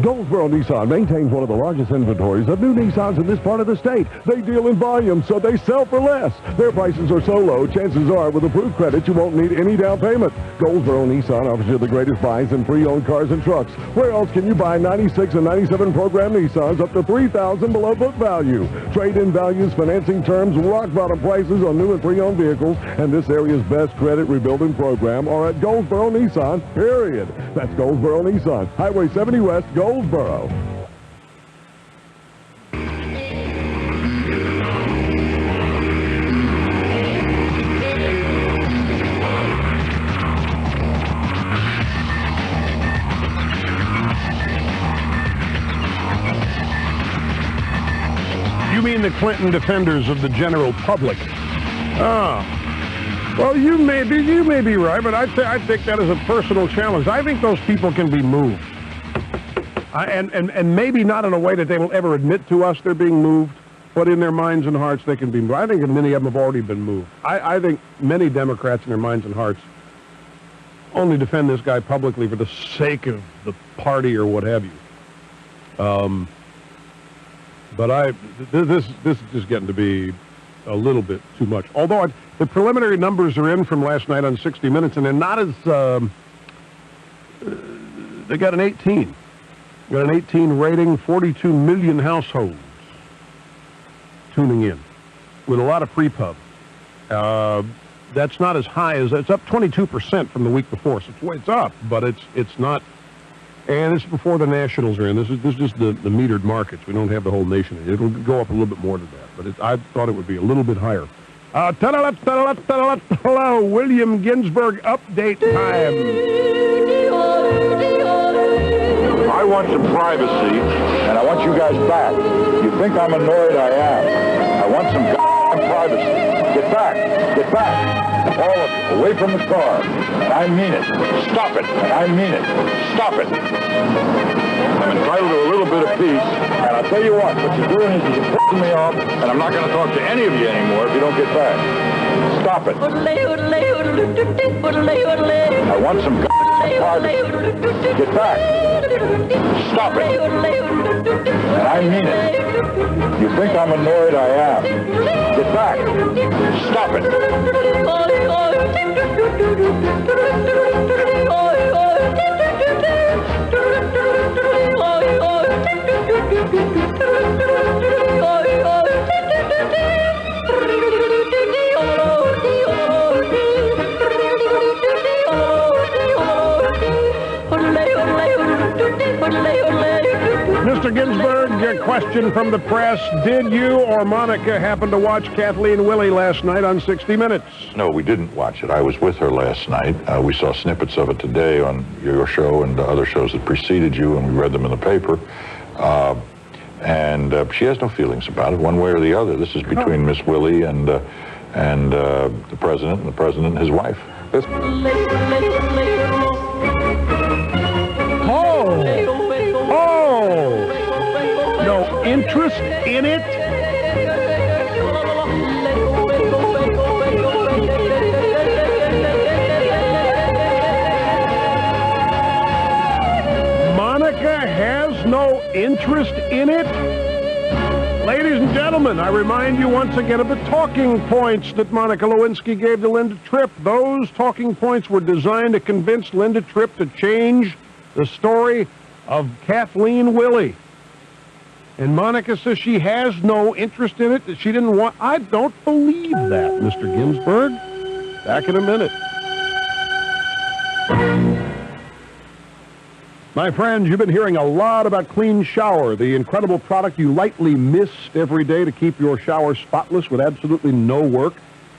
Goldsboro Nissan maintains one of the largest inventories of new Nissans in this part of the state. They deal in volume, so they sell for less. Their prices are so low, chances are with approved credit, you won't need any down payment. Goldsboro Nissan offers you the greatest buys in pre-owned cars and trucks. Where else can you buy 96 and 97 program Nissans up to $3,000 below book value? Trade-in values, financing terms, rock-bottom prices on new and pre-owned vehicles, and this area's best credit rebuilding program are at Goldsboro Nissan, period. That's Goldsboro Nissan, Highway 70 West, Goldsboro. You mean the Clinton defenders of the general public? Oh. Well, you may be right, but I think that is a personal challenge. I think those people can be moved. And maybe not in a way that they will ever admit to us they're being moved, but in their minds and hearts they can be moved. I think many of them have already been moved. I think many Democrats in their minds and hearts only defend this guy publicly for the sake of the party or what have you. But this is just getting to be a little bit too much. Although the preliminary numbers are in from last night on 60 Minutes, and they're not as... they got an 18. Got an 18 rating, 42 million households tuning in with a lot of pre-pub. That's not as high as... It's up 22% from the week before, so it's up, but it's not... And this is before the nationals are in. This is just the metered markets. We don't have the whole nation. It'll go up a little bit more to that, but I thought it would be a little bit higher. Hello, William Ginsburg update time. I want some privacy, and I want you guys back. You think I'm annoyed? I am. I want some privacy. Get back. Get back. All of you, away from the car. And I mean it. Stop it. And I mean it. Stop it. I'm entitled to a little bit of peace, and I'll tell you what you're doing is you're pissing me off, and I'm not going to talk to any of you anymore if you don't get back. Stop it. I want some privacy. Get back. Stop it. And I mean it. You think I'm annoyed? I am. Get back. Stop it. Mr. Ginsburg, a question from the press. Did you or Monica happen to watch Kathleen Willey last night on 60 Minutes? No, we didn't watch it. I was with her last night. We saw snippets of it today on your show and other shows that preceded you, and we read them in the paper. And she has no feelings about it, one way or the other. This is between Miss Willey and the president, and the president and his wife. No interest in it? Monica has no interest in it? Ladies and gentlemen, I remind you once again of the talking points that Monica Lewinsky gave to Linda Tripp. Those talking points were designed to convince Linda Tripp to change the story of Kathleen Willey. And Monica says she has no interest in it, that she didn't want... I don't believe that, Mr. Ginsburg. Back in a minute. My friends, you've been hearing a lot about Clean Shower, the incredible product you lightly mist every day to keep your shower spotless with absolutely no work.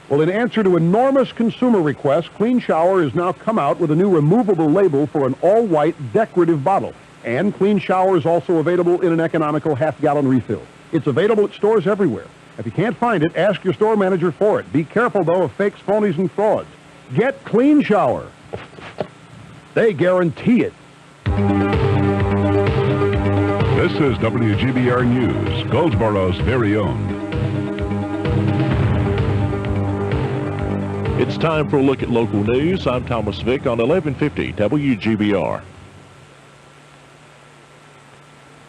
Well, in answer to enormous consumer requests, Clean Shower has now come out with a new removable label for an all-white decorative bottle. And Clean Shower is also available in an economical half-gallon refill. It's available at stores everywhere. If you can't find it, ask your store manager for it. Be careful, though, of fakes, phonies, and frauds. Get Clean Shower. They guarantee it. This is WGBR News, Goldsboro's very own. It's time for a look at local news. I'm Thomas Vick on 1150 WGBR.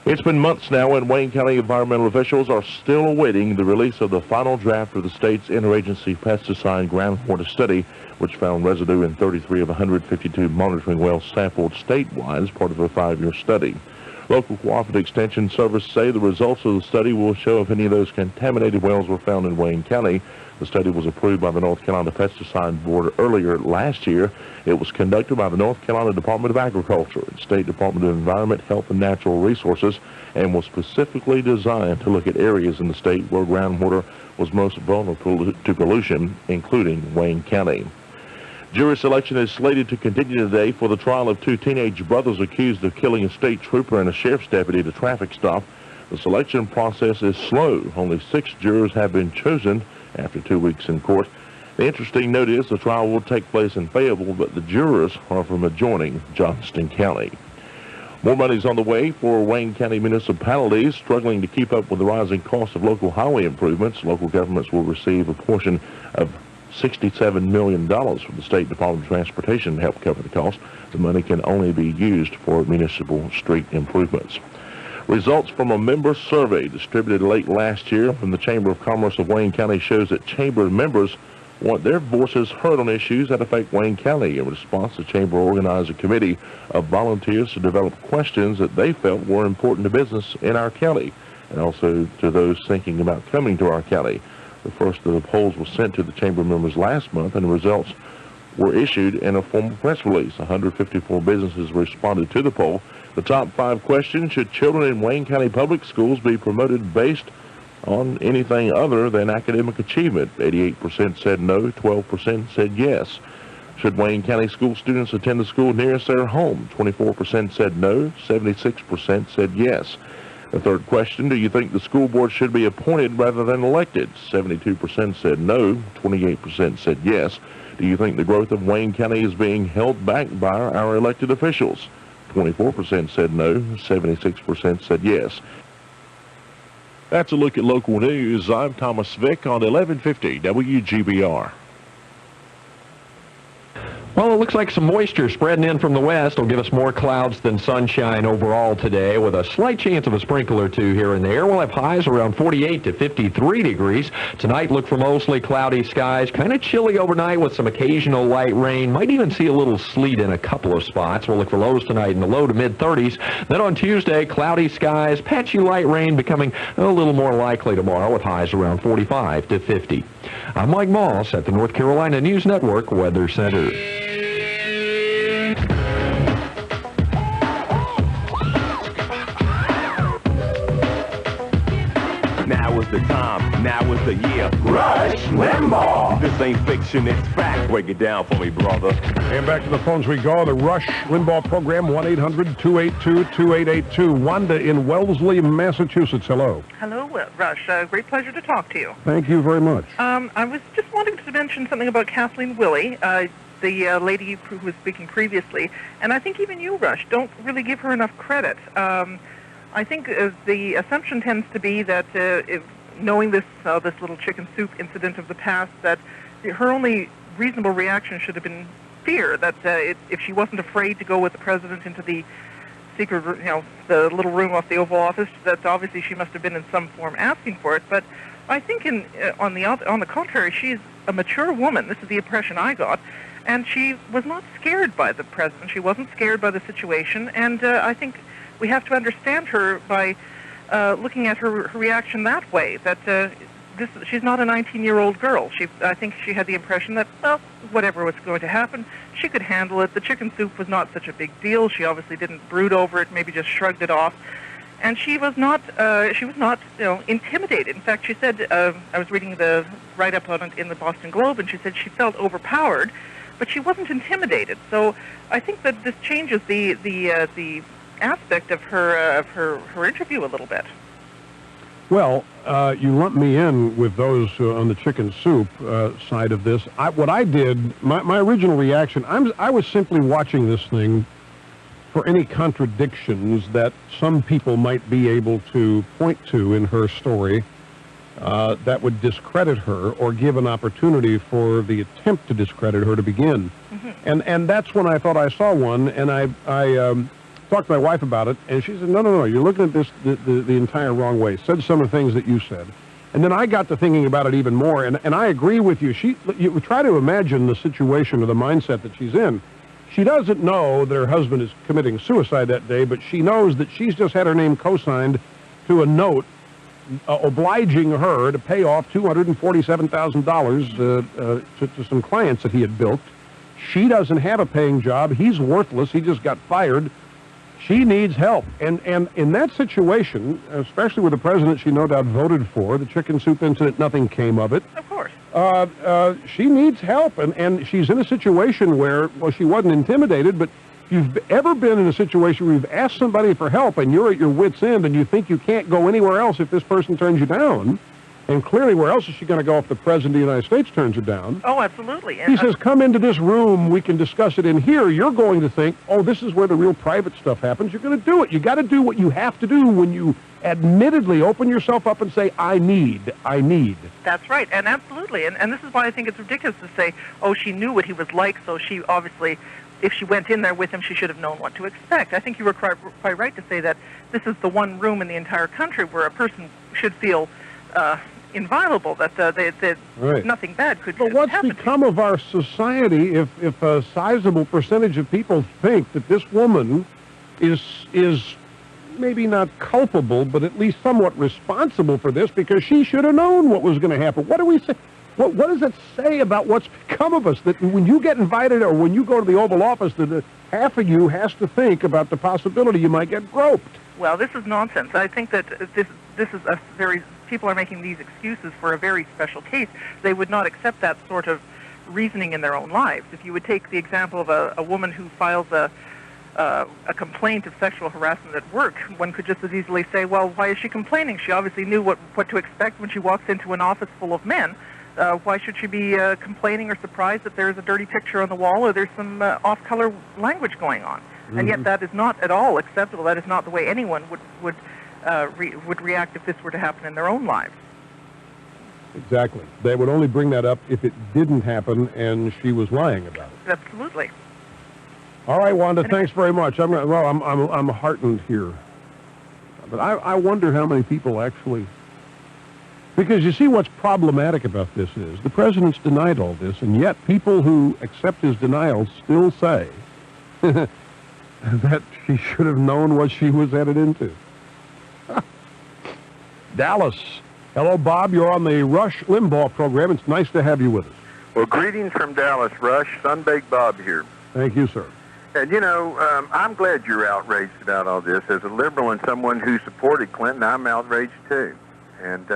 It's been months now, and Wayne County environmental officials are still awaiting the release of the final draft of the state's interagency pesticide groundwater study, which found residue in 33 of 152 monitoring wells sampled statewide as part of a 5-year study. Local Cooperative Extension Service say the results of the study will show if any of those contaminated wells were found in Wayne County. The study was approved by the North Carolina Pesticide Board earlier last year. It was conducted by the North Carolina Department of Agriculture and State Department of Environment, Health, and Natural Resources, and was specifically designed to look at areas in the state where groundwater was most vulnerable to pollution, including Wayne County. Jury selection is slated to continue today for the trial of 2 teenage brothers accused of killing a state trooper and a sheriff's deputy at a traffic stop. The selection process is slow. Only 6 jurors have been chosen after 2 weeks in court. The interesting note is the trial will take place in Fayetteville, but the jurors are from adjoining Johnston County. More money is on the way for Wayne County municipalities struggling to keep up with the rising cost of local highway improvements. Local governments will receive a portion of $67 million from the State Department of Transportation to help cover the cost. The money can only be used for municipal street improvements. Results from a member survey distributed late last year from the Chamber of Commerce of Wayne County shows that Chamber members want their voices heard on issues that affect Wayne County. In response, the Chamber organized a committee of volunteers to develop questions that they felt were important to business in our county and also to those thinking about coming to our county. The first of the polls was sent to the Chamber members last month, and the results were issued in a formal press release. 154 businesses responded to the poll. The top 5 questions: should children in Wayne County public schools be promoted based on anything other than academic achievement? 88% said no, 12% said yes. Should Wayne County school students attend the school nearest their home? 24% said no, 76% said yes. The third question: do you think the school board should be appointed rather than elected? 72% said no, 28% said yes. Do you think the growth of Wayne County is being held back by our elected officials? 24% said no, 76% said yes. That's a look at local news. I'm Thomas Vick on 1150 WGBR. Well, it looks like some moisture spreading in from the west will give us more clouds than sunshine overall today, with a slight chance of a sprinkle or two here and there. We'll have highs around 48 to 53 degrees. Tonight, look for mostly cloudy skies, kind of chilly overnight with some occasional light rain. Might even see a little sleet in a couple of spots. We'll look for lows tonight in the low to mid-30s. Then on Tuesday, cloudy skies, patchy light rain becoming a little more likely tomorrow with highs around 45 to 50. I'm Mike Moss at the North Carolina News Network Weather Center. the time, now is the year. Rush Limbaugh! This ain't fiction, it's fact. Break it down for me, brother. And back to the phones we go. The Rush Limbaugh program, 1-800-282-2882. Wanda in Wellesley, Massachusetts. Hello. Hello, Rush. Great pleasure to talk to you. Thank you very much. I was just wanting to mention something about Kathleen Willey, the lady who was speaking previously, and I think even you, Rush, don't really give her enough credit. I think the assumption tends to be that knowing this little chicken soup incident of the past, that her only reasonable reaction should have been fear, that if she wasn't afraid to go with the president into the secret, the little room off the Oval Office, that obviously she must have been in some form asking for it. But I think on the contrary, she's a mature woman. This is the impression I got. And she was not scared by the president. She wasn't scared by the situation. And I think we have to understand her by looking at her reaction that way, that she's not a 19-year-old girl. I think she had the impression that, well, whatever was going to happen, she could handle it. The chicken soup was not such a big deal. She obviously didn't brood over it, maybe just shrugged it off. And she was not intimidated. In fact, she said, I was reading the write-up on it in the Boston Globe, and she said she felt overpowered, but she wasn't intimidated. So I think that this changes the aspect of her interview a little bit. Well, you lumped me in with those on the chicken soup side of this. What I did, my original reaction, I was simply watching this thing for any contradictions that some people might be able to point to in her story that would discredit her or give an opportunity for the attempt to discredit her to begin. Mm-hmm. And that's when I thought I saw one, and I talked to my wife about it, and she said, no, you're looking at this the entire wrong way. Said some of the things that you said. And then I got to thinking about it even more, and I agree with you. You try to imagine the situation or the mindset that she's in. She doesn't know that her husband is committing suicide that day, but she knows that she's just had her name co-signed to a note obliging her to pay off $247,000 to some clients that he had built. She doesn't have a paying job. He's worthless. He just got fired. She needs help. And in that situation, especially with the president she no doubt voted for, the chicken soup incident, nothing came of it. Of course. She needs help. And she's in a situation where, well, she wasn't intimidated, but if you've ever been in a situation where you've asked somebody for help and you're at your wit's end and you think you can't go anywhere else if this person turns you down, and clearly where else is she going to go if the president of the United States turns her down? Oh, absolutely. He says, come into this room, we can discuss it in here. You're going to think, oh, this is where the real private stuff happens. You're going to do it. You got to do what you have to do when you admittedly open yourself up and say, I need. That's right, and absolutely. And this is why I think it's ridiculous to say, oh, she knew what he was like, so she obviously, if she went in there with him, she should have known what to expect. I think you were quite right to say that this is the one room in the entire country where a person should feel inviolable, that right. Nothing bad could happen. But what's become of our society if a sizable percentage of people think that this woman is maybe not culpable, but at least somewhat responsible for this because she should have known what was going to happen? What do we say? What does it say about what's become of us? That when you get invited or when you go to the Oval Office, that half of you has to think about the possibility you might get groped. Well, this is nonsense. I think that this is a very... People are making these excuses for a very special case. They would not accept that sort of reasoning in their own lives. If you would take the example of a woman who files a complaint of sexual harassment at work, one could just as easily say, well, why is she complaining? She obviously knew what to expect when she walks into an office full of men. Why should she be complaining or surprised that there's a dirty picture on the wall or there's some off-color language going on? Mm-hmm. And yet that is not at all acceptable. That is not the way anyone would react if this were to happen in their own lives. Exactly. They would only bring that up if it didn't happen and she was lying about it. Absolutely. All right, Wanda, thanks very much. I'm heartened here. But I wonder how many people actually... Because you see what's problematic about this is the president's denied all this, and yet people who accept his denial still say that she should have known what she was headed into. Dallas. Hello, Bob. You're on the Rush Limbaugh program. It's nice to have you with us. Well, greetings from Dallas, Rush. Sunbaked Bob here. Thank you, sir. And, you know, I'm glad you're outraged about all this. As a liberal and someone who supported Clinton, I'm outraged, too. And